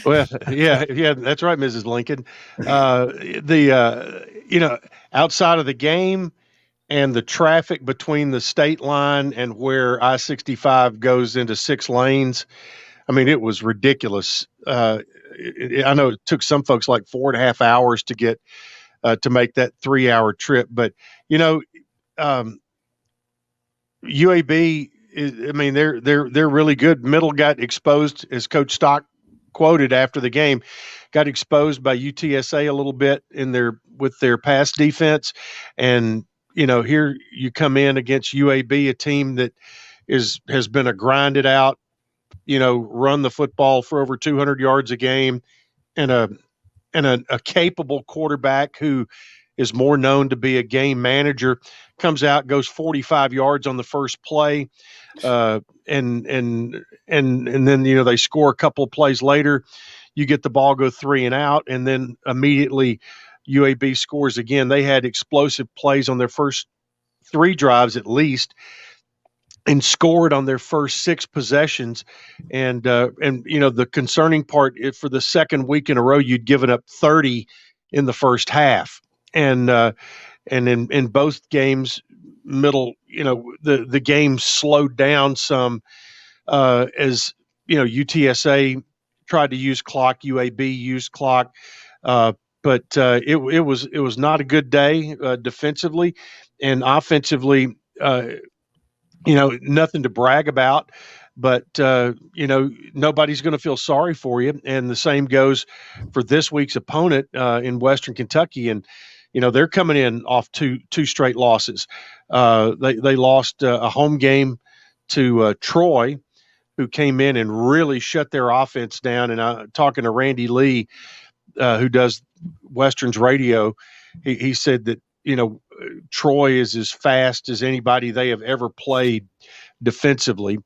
Well, yeah, that's right, Mrs. Lincoln. Outside of the game and the traffic between the state line and where I-65 goes into 6 lanes, I mean, it was ridiculous. I know it took some folks like 4.5 hours to get to make that 3-hour trip, but UAB they're really good. Middle got exposed, as Coach Stock quoted after the game, got exposed by UTSA a little bit with their pass defense, and here you come in against UAB, a team that has been a grinded out, run the football for over 200 yards a game, and a capable quarterback who is more known to be a game manager, comes out, goes 45 yards on the first play, and then they score a couple of plays later. You get the ball, go 3 and out, and then immediately UAB scores again. They had explosive plays on their first 3 drives at least, and scored on their first 6 possessions. And the concerning part, for the second week in a row, you'd given up 30 in the first half. And in both games, the game slowed down some as UTSA tried to use clock, UAB used clock, but it was not a good day defensively, and offensively. Nothing to brag about, but nobody's going to feel sorry for you. And the same goes for this week's opponent in Western Kentucky. And they're coming in off two straight losses. They lost a home game to Troy, who came in and really shut their offense down. And talking to Randy Lee, who does Western's radio, he said that Troy is as fast as anybody they have ever played defensively.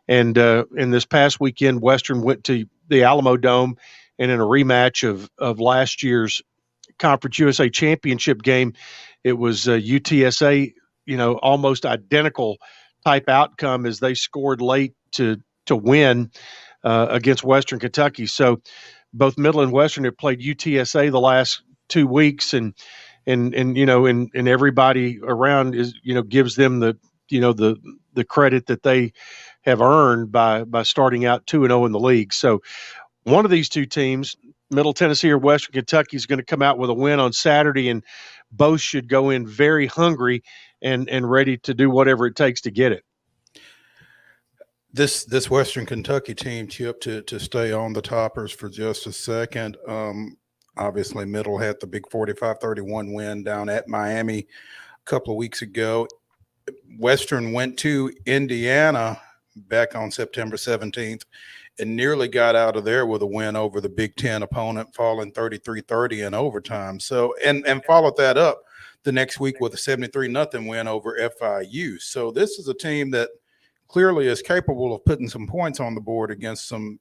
And in this past weekend, Western went to the Alamo Dome, and in a rematch of last year's Conference USA championship game, it was UTSA, almost identical type outcome as they scored late to win against Western Kentucky. So both Middle and Western have played UTSA the last 2 weeks, and everybody around is gives them the credit that they have earned by starting out 2-0 in the league. So one of these two teams, Middle Tennessee or Western Kentucky, is going to come out with a win on Saturday, and both should go in very hungry and ready to do whatever it takes to get it. This Western Kentucky team, Chip, to stay on the toppers for just a second. Obviously, Middle had the big 45-31 win down at Miami a couple of weeks ago. Western went to Indiana back on September 17th and nearly got out of there with a win over the Big Ten opponent, falling 33-30 in overtime. So, and followed that up the next week with a 73-0 win over FIU. So this is a team that clearly is capable of putting some points on the board against some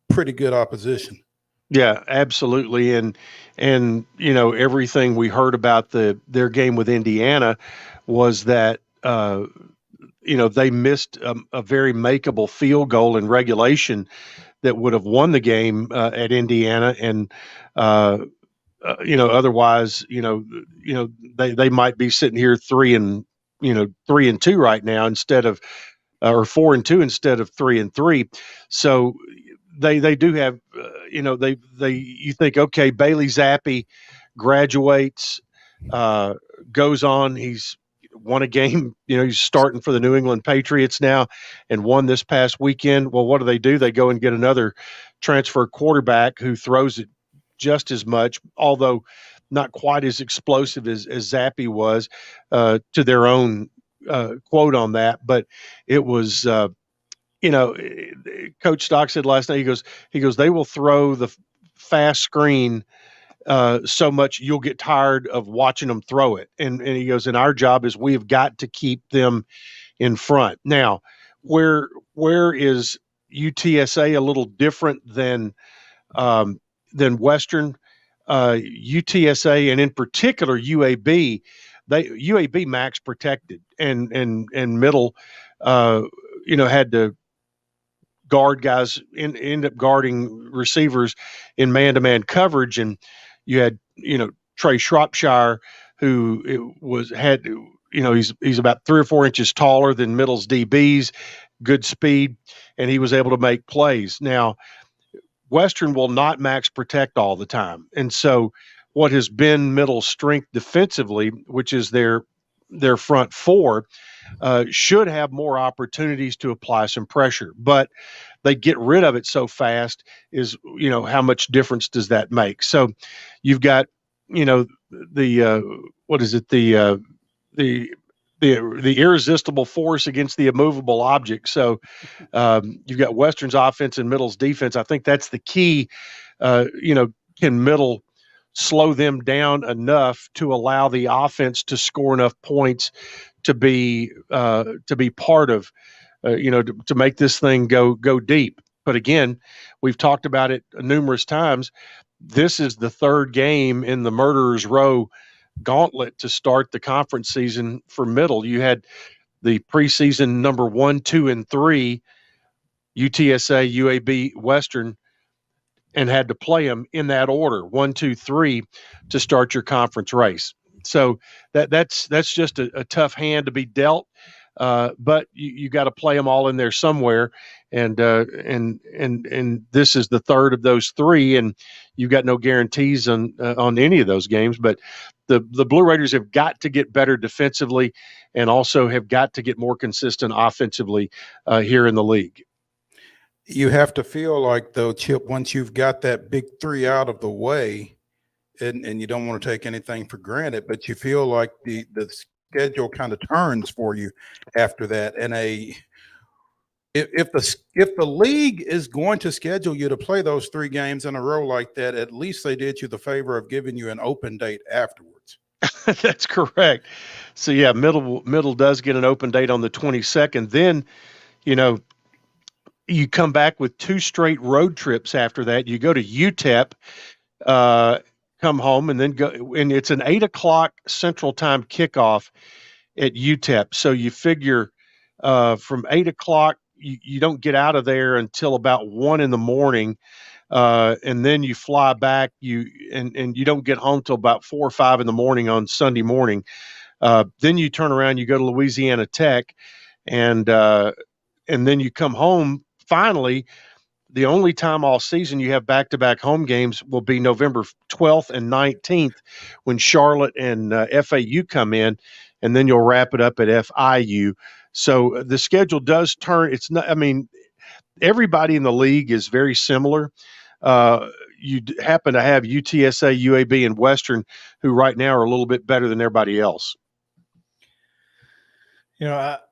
pretty good opposition. Yeah, absolutely. And everything we heard about their game with Indiana was that, they missed a very makeable field goal in regulation that would have won the game at Indiana. And, otherwise, they might be sitting here 3-2 right now instead of, or 4-2 instead of 3-3. So, They do have, you think, okay, Bailey Zappi graduates, goes on. He's won a game, he's starting for the New England Patriots now and won this past weekend. Well, what do? They go and get another transfer quarterback who throws it just as much, although not quite as explosive as Zappi was, to their own quote on that. But it was, Coach Stock said last night, he goes, they will throw the fast screen so much you'll get tired of watching them throw it. And he goes, and our job is we have got to keep them in front. Now, where is UTSA a little different than Western? UTSA, and in particular UAB, UAB max protected, and Middle, had to guard guys, end up guarding receivers in man-to-man coverage, and you had Trey Shropshire, who he's about 3 or 4 inches taller than Middle's DBs, good speed, and he was able to make plays. Now, Western will not max protect all the time, and so what has been Middle's strength defensively, which is their front four, should have more opportunities to apply some pressure, but they get rid of it so fast. Is how much difference does that make? So you've got the irresistible force against the immovable object. So you've got Western's offense and Middle's defense. I think that's the key. Can Middle slow them down enough to allow the offense to score enough points to be part of, to make this thing go deep. But again, we've talked about it numerous times. This is the third game in the Murderers Row gauntlet to start the conference season for Middle. You had the preseason number 1, 2, and 3, UTSA, UAB, Western, and had to play them in that order, 1, 2, 3, to start your conference race. So that's just a tough hand to be dealt. But you got to play them all in there somewhere, and this is the third of those 3, and you've got no guarantees on any of those games. But the Blue Raiders have got to get better defensively, and also have got to get more consistent offensively here in the league. You have to feel like, though, Chip, once you've got that big 3 out of the way, and you don't want to take anything for granted, but you feel like the schedule kind of turns for you after that. And if the league is going to schedule you to play those 3 games in a row like that, at least they did you the favor of giving you an open date afterwards. That's correct. So yeah, middle does get an open date on the 22nd. Then, you come back with 2 straight road trips after that. You go to UTEP, come home, and then go, and it's an 8:00 Central Time kickoff at UTEP. So you figure from 8:00, you don't get out of there until about 1 in the morning, and then you fly back. And you don't get home till about 4 or 5 in the morning on Sunday morning. Then you turn around, you go to Louisiana Tech, and then you come home. Finally, the only time all season you have back-to-back home games will be November 12th and 19th when Charlotte and FAU come in, and then you'll wrap it up at FIU. So the schedule does turn. It's not. I mean, everybody in the league is very similar. You happen to have UTSA, UAB, and Western, who right now are a little bit better than everybody else.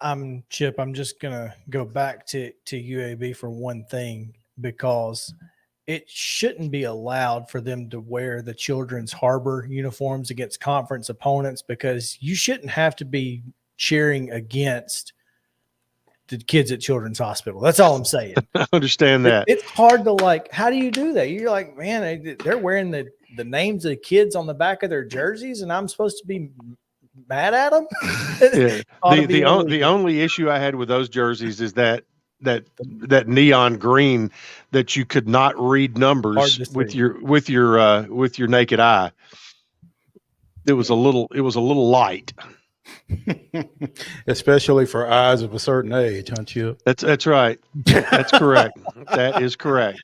I'm Chip. I'm just gonna go back to UAB for one thing, because it shouldn't be allowed for them to wear the Children's Harbor uniforms against conference opponents, because you shouldn't have to be cheering against the kids at Children's Hospital. That's all I'm saying. I understand that. It's hard to how do you do that? You're like, man, they're wearing the names of the kids on the back of their jerseys, and I'm supposed to be mad at them. Yeah. The only issue I had with those jerseys is that neon green that you could not read numbers with your naked eye. It was a little light. Especially for eyes of a certain age, huh, Chip? That's right. That's correct. That is correct.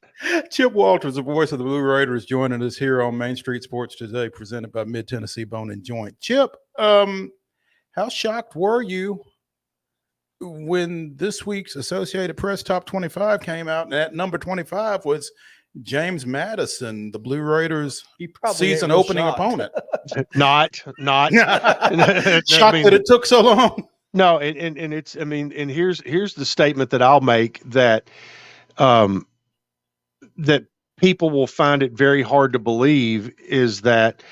Chip Walters, the voice of the Blue Raiders, joining us here on Main Street Sports Today, presented by Mid-Tennessee Bone and Joint. Chip, how shocked were you when this week's Associated Press Top 25 came out, and at number 25 was James Madison, the Blue Raiders' season opening opponent? Not shocked that it took so long. No, and it's, and here's the statement that I'll make, that that people will find it very hard to believe, is that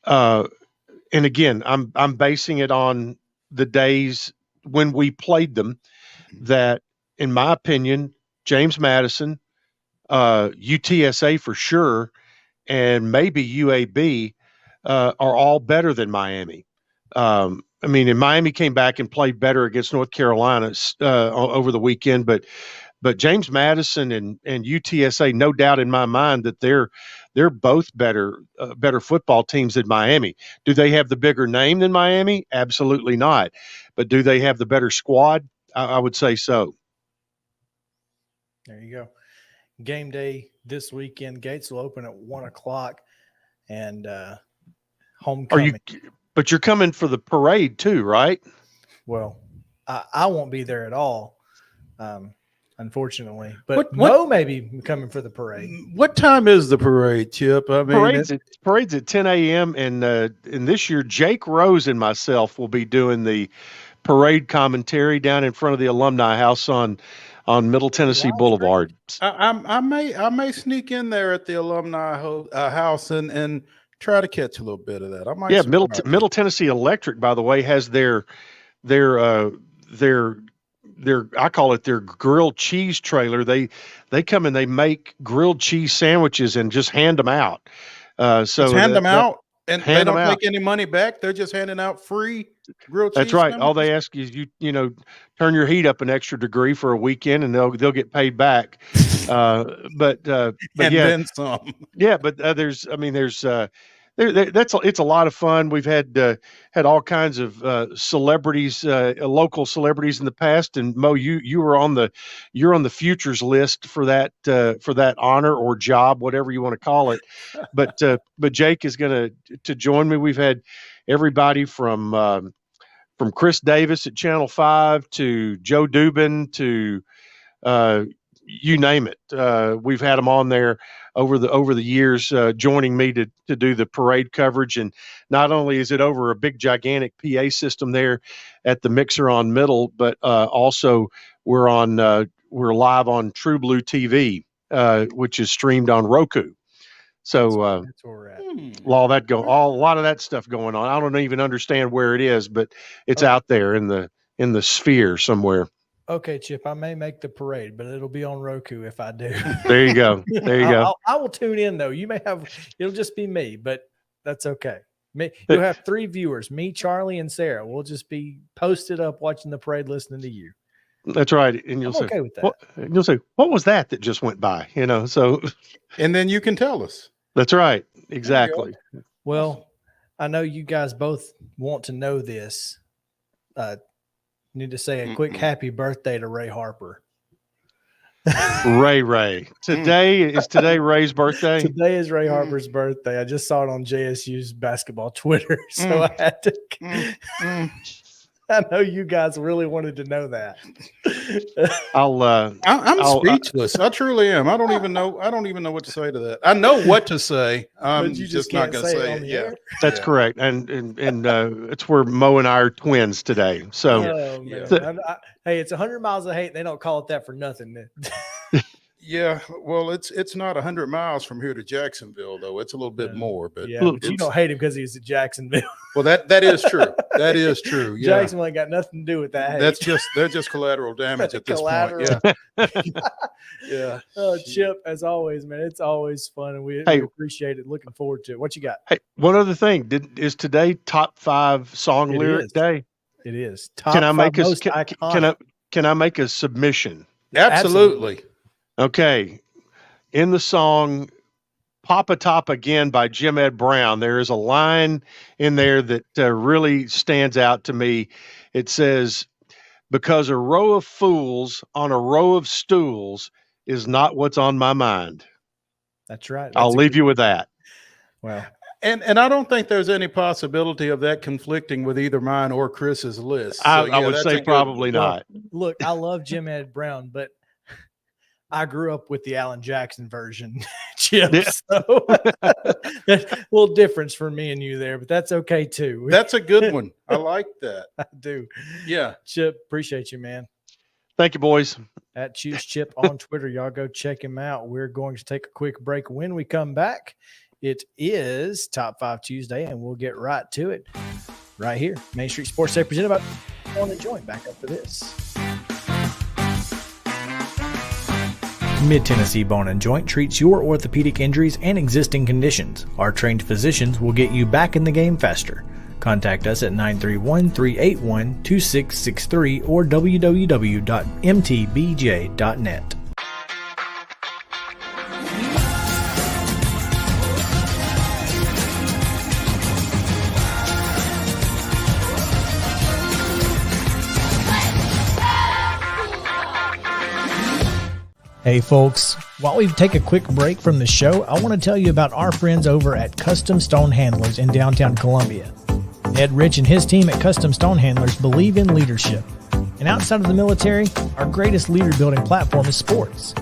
and again, I'm basing it on the days when we played them, that in my opinion, James Madison, UTSA for sure, and maybe UAB are all better than Miami. And Miami came back and played better against North Carolina over the weekend, but James Madison and UTSA, no doubt in my mind that they're both better football teams than Miami. Do they have the bigger name than Miami? Absolutely not. But do they have the better squad? I would say so. There you go. Game day this weekend. Gates will open at 1:00, and homecoming. But you're coming for the parade too, right? Well, I won't be there at all, unfortunately. But Mo may be coming for the parade. What time is the parade, Chip? Parade's at 10 a.m. And this year, Jake Rose and myself will be doing the parade commentary down in front of the Alumni House on Middle Tennessee Boulevard. I may sneak in there at the Alumni House and try to catch a little bit of that. I might. Yeah, Middle Tennessee Electric, by the way, has their I call it their grilled cheese trailer. They come and they make grilled cheese sandwiches and just hand them out. So hand them out, and hand they don't them out. take any money back. They're just handing out free grilled cheese. That's right. sandwiches? All they ask is you know, turn your heat up an extra degree for a weekend, and they'll get paid back. But and yeah, then some. yeah. But there's it's a lot of fun. We've had all kinds of celebrities, local celebrities in the past. And Mo, you're on the futures list for that honor or job, whatever you want to call it. But Jake is going to join me. We've had everybody from Chris Davis at Channel 5 to Joe Dubin to you name it. We've had them on there over the years, joining me to do the parade coverage. And not only is it over a big gigantic PA system there at the Mixer on Middle, but also we're live on True Blue TV, which is streamed on Roku. So that's where we're at. a lot of that stuff going on. I don't even understand where it is, but it's out there in the sphere somewhere. Okay, Chip, I may make the parade, but it'll be on Roku if I do. There you go. There you go. I will tune in, though. It'll just be me, but that's okay. You'll have 3 viewers, me, Charlie, and Sarah. We'll just be posted up watching the parade, listening to you. That's right. And you'll say, okay with that. You'll say, what was that just went by? You know, so. And then you can tell us. That's right. Exactly. Well, I know you guys both want to know this. Need to say a quick happy birthday to Ray Harper. Ray. Today is Ray's birthday? Today is Ray Harper's birthday. I just saw it on JSU's basketball Twitter, so I had to. I know you guys really wanted to know that. I'm speechless. I truly am. I don't even know what to say to that. I know what to say. I'm just not going to say it. Yeah, that's correct. And it's where Mo and I are twins today. So, hey, it's 100 miles of hate. They don't call it that for nothing. Yeah, well, it's not 100 miles from here to Jacksonville, though. It's a little bit more, but but you don't hate him because he's at Jacksonville. Well, that is true. That is true. Yeah. Jacksonville ain't got nothing to do with that. They're just collateral damage at this point. Yeah. Yeah. Oh, Chip, as always, man, it's always fun, and we appreciate it. Looking forward to it. What you got? Hey, one other thing. Is today top 5 song lyric day? It is. Can I make a submission? Absolutely. Okay, in the song Papa Top Again by Jim Ed Brown, there is a line in there that really stands out to me. It says, because a row of fools on a row of stools is not what's on my mind. That's right. I'll leave you with that. Wow. And I don't think there's any possibility of that conflicting with either mine or Chris's list. So, I would say probably not. Look, I love Jim Ed Brown, but I grew up with the Alan Jackson version, Chip. Yeah. So a little difference for me and you there, but that's okay too. That's a good one. I like that. I do. Yeah. Chip, appreciate you, man. Thank you, boys. At Choose Chip on Twitter. Y'all go check him out. We're going to take a quick break. When we come back, it is Top 5 Tuesday, and we'll get right to it right here. Main Street Sports Day presented by On the Joint. Back up to this. Mid-Tennessee Bone & Joint treats your orthopedic injuries and existing conditions. Our trained physicians will get you back in the game faster. Contact us at 931-381-2663 or www.mtbj.net. Hey folks, while we take a quick break from the show, I want to tell you about our friends over at Custom Stone Handlers in downtown Columbia. Ed Rich and his team at Custom Stone Handlers believe in leadership. And outside of the military, our greatest leader building platform is sports.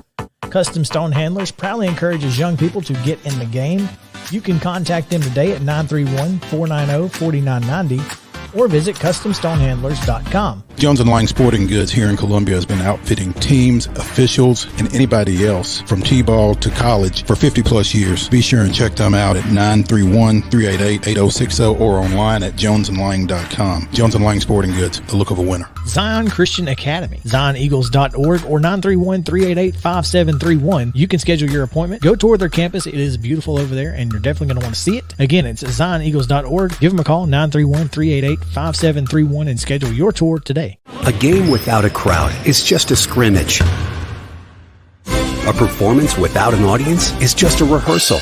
Custom Stone Handlers proudly encourages young people to get in the game. You can contact them today at 931-490-4990 or visit CustomStonehandlers.com. Jones & Lang Sporting Goods here in Columbia has been outfitting teams, officials, and anybody else from T-ball to college for 50-plus years. Be sure and check them out at 931-388-8060 or online at jonesandlang.com. Jones & Lang Sporting Goods, the look of a winner. Zion Christian Academy, zioneagles.org or 931-388-5731. You can schedule your appointment. Go tour their campus. It is beautiful over there, and you're definitely going to want to see it. Again, it's zioneagles.org. Give them a call, 931-388-5731, and schedule your tour today. A game without a crowd is just a scrimmage. A performance without an audience is just a rehearsal.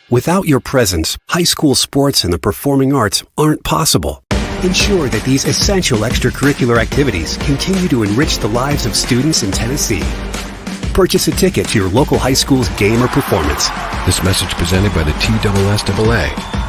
Without your presence, high school sports and the performing arts aren't possible. Ensure that these essential extracurricular activities continue to enrich the lives of students in Tennessee. Purchase a ticket to your local high school's game or performance. This message presented by the TSSAA.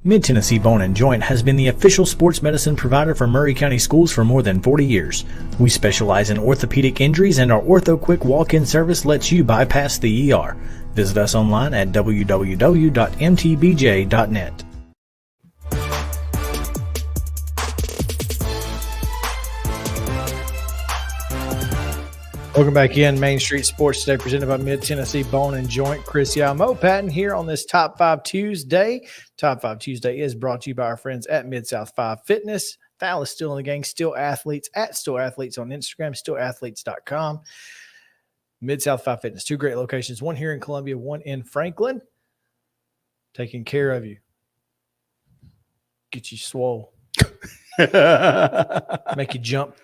Mid-Tennessee Bone & Joint has been the official sports medicine provider for Maury County Schools for more than 40 years. We specialize in orthopedic injuries, and our Ortho Quick walk-in service lets you bypass the ER. Visit us online at www.mtbj.net. Welcome back in. Main Street Sports Today, presented by Mid-Tennessee Bone & Joint. Chris Yao, Mo Patton here on this Top 5 Tuesday. Top 5 Tuesday is brought to you by our friends at Mid-South 5 Fitness. Val is still in the gang, Still Athletes, at Still Athletes on Instagram, stillathletes.com. Mid-South 5 Fitness, two great locations, one here in Columbia, one in Franklin. Taking care of you. Get you swole. Make you jump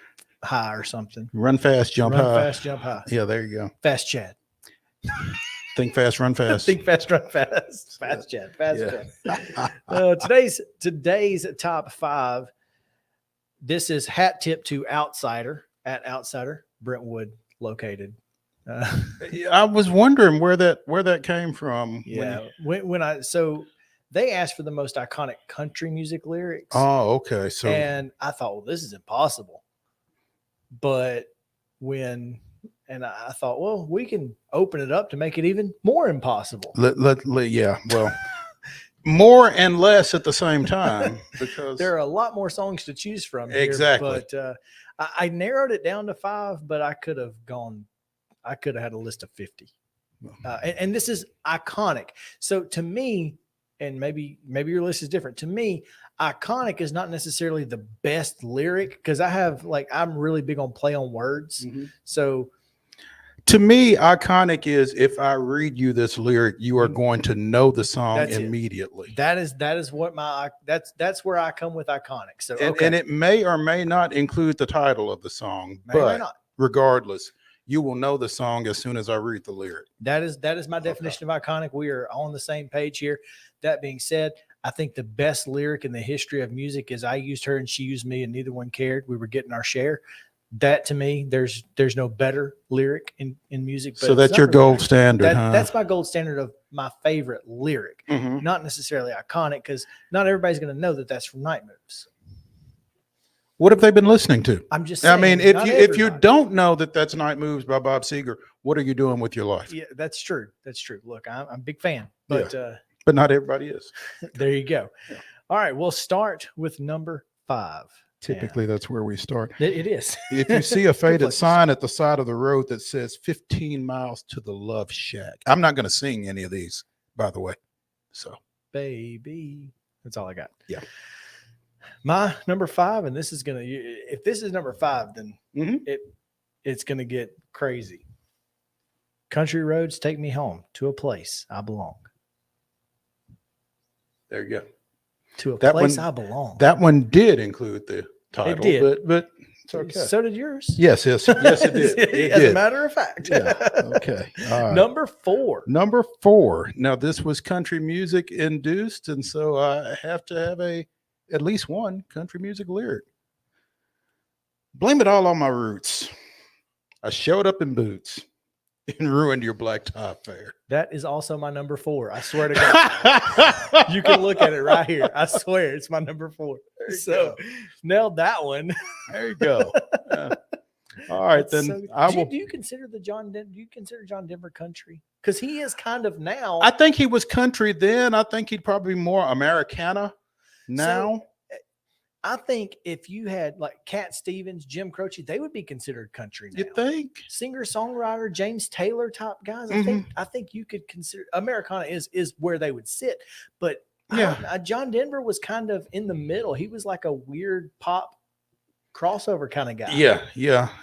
high or something. Run fast, jump high. Run fast, jump high. Yeah, there you go. Fast Chad. Think fast, run fast. Think fast, run fast. Fast Chad. Fast Chad. Today's top 5. This is hat tip to Outsider, at Outsider, Brentwood located. I was wondering where that came from. Yeah. So they asked for the most iconic country music lyrics. Oh, okay. So, and I thought, well, this is impossible. But I thought, well, we can open it up to make it even more impossible. Yeah. Well, more and less at the same time, because there are a lot more songs to choose from here. Exactly. But I narrowed it down to 5, but I could have had a list of 50. And this is iconic. So to me, and maybe your list is different. To me, iconic is not necessarily the best lyric, because I'm really big on play on words. Mm-hmm. So to me, iconic is if I read you this lyric, you are going to know the song immediately. That is what that's where I come with iconic. So and it may or may not include the title of the song, but regardless, you will know the song as soon as I read the lyric. That is my definition of iconic. We are on the same page here. That being said, I think the best lyric in the history of music is I used her and she used me and neither one cared. We were getting our share. That to me, there's no better lyric in music. But so that's your gold standard. That's my gold standard of my favorite lyric. Mm-hmm. Not necessarily iconic, because not everybody's going to know that that's from Night Moves. What have they been listening to? I'm just saying. I mean, if you don't know that that's Night Moves by Bob Seger, what are you doing with your life? Yeah, that's true. That's true. Look, I'm a big fan, but not everybody is. There you go. Yeah. All right, we'll start with number 5. Typically, that's where we start. It is. If you see a faded sign at the side of the road that says 15 miles to the Love Shack, I'm not going to sing any of these, by the way. So, baby, that's all I got. Yeah. My number 5, and this is going to, if this is number 5, then it's going to get crazy. Country Roads Take Me Home to a Place I Belong. There you go. To a place I belong. That one did include the title. It did. But it's okay. So did yours. Yes, it did. As a matter of fact. Yeah. Okay. All right. Number 4. Number 4. Now, this was country music induced, and so I have to have at least one country music lyric. Blame it all on my roots. I showed up in boots and ruined your black tie affair. That is also my number 4. I swear to God. You can look at it right here. I swear it's my number 4. So nailed that one. There you go. All right, That's then so- I do, will. do you consider do you consider John Denver country? Because he is kind of now. I think he was country then. I think he'd probably be more Americana now. I think if you had like Cat Stevens, Jim Croce, they would be considered country now. You think? Singer songwriter, James Taylor type guys. Mm-hmm. I think you could consider Americana is where they would sit. But Yeah. John Denver was kind of in the middle. He was like a weird pop crossover kind of guy. Yeah.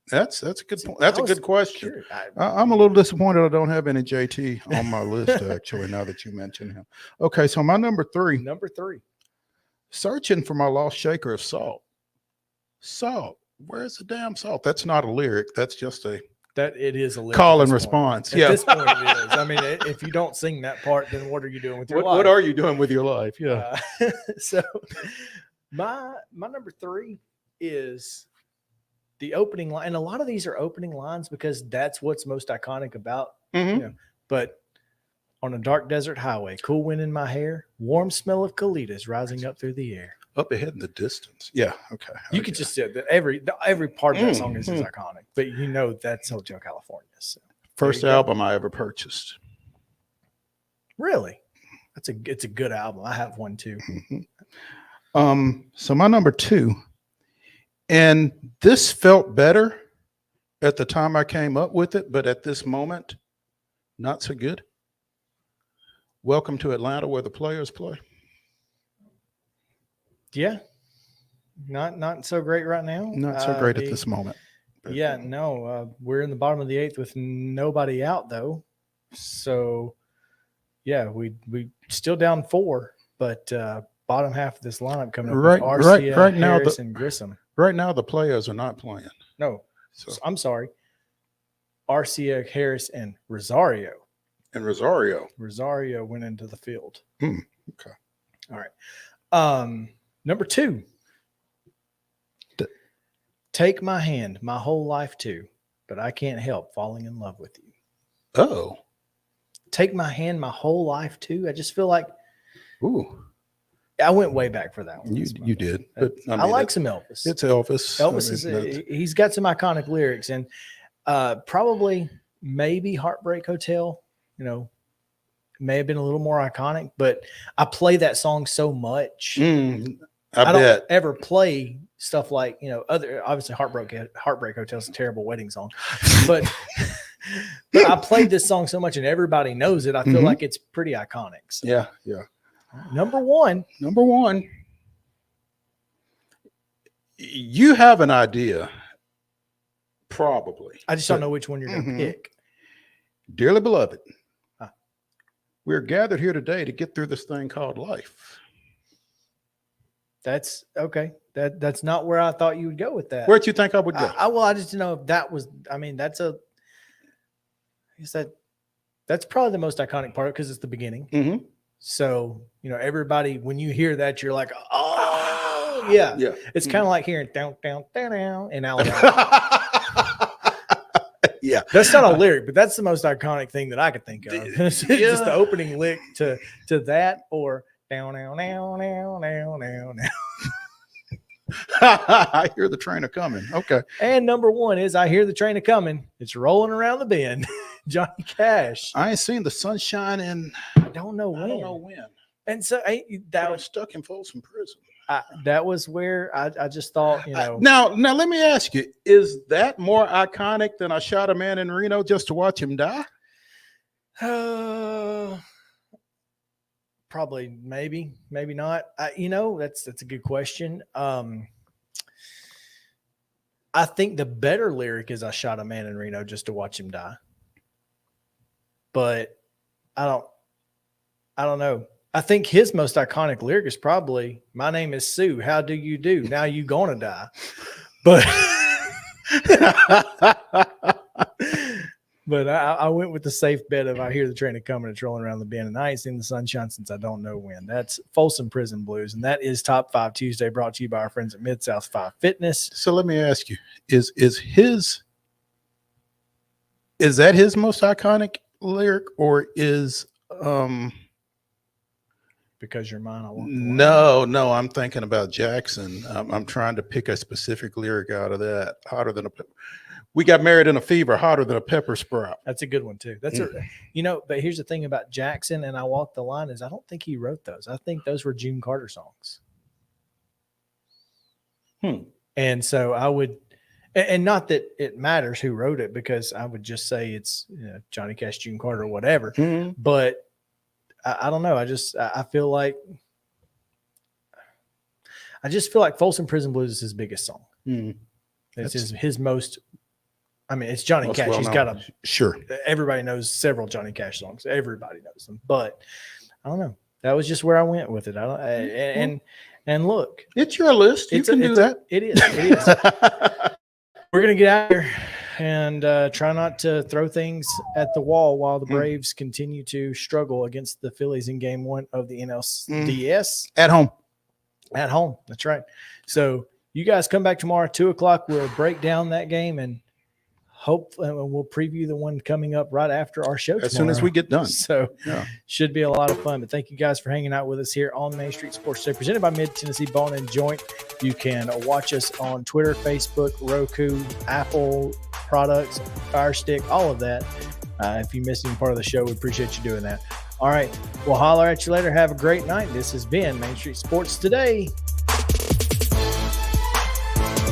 That's a good point. That's a good question. Sure. I'm a little disappointed I don't have any JT on my list, actually, now that you mention him. Okay, so my number three, searching for my lost shaker of salt. Salt. Where's the damn salt? That's not a lyric. That's just a it is a lyric call at and this response. point. Yeah. At this point, it is. I mean, if you don't sing that part, then what are you doing with your life? What are you doing with your life? Yeah. So my number three is the opening line, and a lot of these are opening lines because that's what's most iconic about. But on a dark desert highway, cool wind in my hair, warm smell of colitas rising up through the air. Up ahead in the distance. Yeah. Okay. You could just say that every part of that song is iconic, but you know that's Hotel California. So First album I ever purchased. really, it's a good album. I have one too. So my number two, and this felt better at the time I came up with it, but at this moment, not so good. Welcome to Atlanta, where the players play. Yeah, not so great right now. Not so great at this moment. We're in the bottom of the eighth with nobody out though. So yeah, we still down 4, but bottom half of this lineup coming up with Arcia, right now, Harris, and Grissom. Right now, the players are not playing. No, I'm sorry. Arcia, Harris, and Rosario. Rosario went into the field. Okay. All right. Number 2. Take my hand, my whole life too, but I can't help falling in love with you. Oh. Take my hand, my whole life too. I just feel like, ooh, I went way back for that one. You did, but I like some Elvis. It's Elvis. Elvis he's got some iconic lyrics, and probably maybe Heartbreak Hotel, may have been a little more iconic, but I play that song so much. I don't ever play stuff like, obviously Heartbreak Hotel is a terrible wedding song, but I played this song so much and everybody knows it. I feel like it's pretty iconic. So. Yeah. Number one. You have an idea, probably. I just don't know which one you're going to pick. Dearly beloved, we're gathered here today to get through this thing called life. That's okay. That's not where I thought you would go with that. Where'd you think I would go? I just didn't know if that was. That's probably the most iconic part because it's the beginning. So everybody, when you hear that, you're like, oh yeah. It's kind of like hearing down in Alabama. Yeah, that's not a lyric, but that's the most iconic thing that I could think of. It's just the opening lick to that, or down now. I hear the train a coming. Okay. And number 1 is I hear the train a coming. It's rolling around the bend. Johnny Cash. I ain't seen the sunshine in I don't know when. And so that was stuck in Folsom Prison. That was where I just thought, Now let me ask you: is that more iconic than I shot a man in Reno just to watch him die? Probably, maybe not. That's a good question. I think the better lyric is I shot a man in Reno just to watch him die. But I don't know. I think his most iconic lyric is probably "My name is Sue. How do you do? Now you gonna die." But but I went with the safe bet of I hear the train coming, it's rolling around the bend, and I ain't seen the sunshine since I don't know when. That's Folsom Prison Blues, and that is Top 5 Tuesday, brought to you by our friends at Mid-South 5 Fitness. So let me ask you: is that his most iconic lyric, or is because you're mine, I want. No, I'm thinking about Jackson. I'm trying to pick a specific lyric out of that. Hotter than a pepper. We got married in a fever, hotter than a pepper sprout. That's a good one too. That's but here's the thing about Jackson and I Walk the Line is I don't think he wrote those. I think those were June Carter songs. And so I would, and not that it matters who wrote it, because I would just say it's Johnny Cash, June Carter, or whatever. But I don't know. I feel like Folsom Prison Blues is his biggest song. It's his most. I mean, it's Johnny Cash. He's got everybody knows several Johnny Cash songs. Everybody knows them. But I don't know. That was just where I went with it. And look, it's your list. You can do that. It is. We're gonna get out here and try not to throw things at the wall while the Braves continue to struggle against the Phillies in Game 1 of the NLDS at home. At home, that's right. So you guys come back tomorrow, 2:00. We'll break down that game and we'll preview the one coming up right after our show as soon as we get done. So should be a lot of fun. But thank you guys for hanging out with us here on Main Street Sports Today, presented by Mid Tennessee Bone and Joint. You can watch us on Twitter, Facebook, Roku, Apple products, Fire Stick, all of that. If you missed any part of the show, we appreciate you doing that. All right, we'll holler at you later. Have a great night. This has been Main Street Sports Today.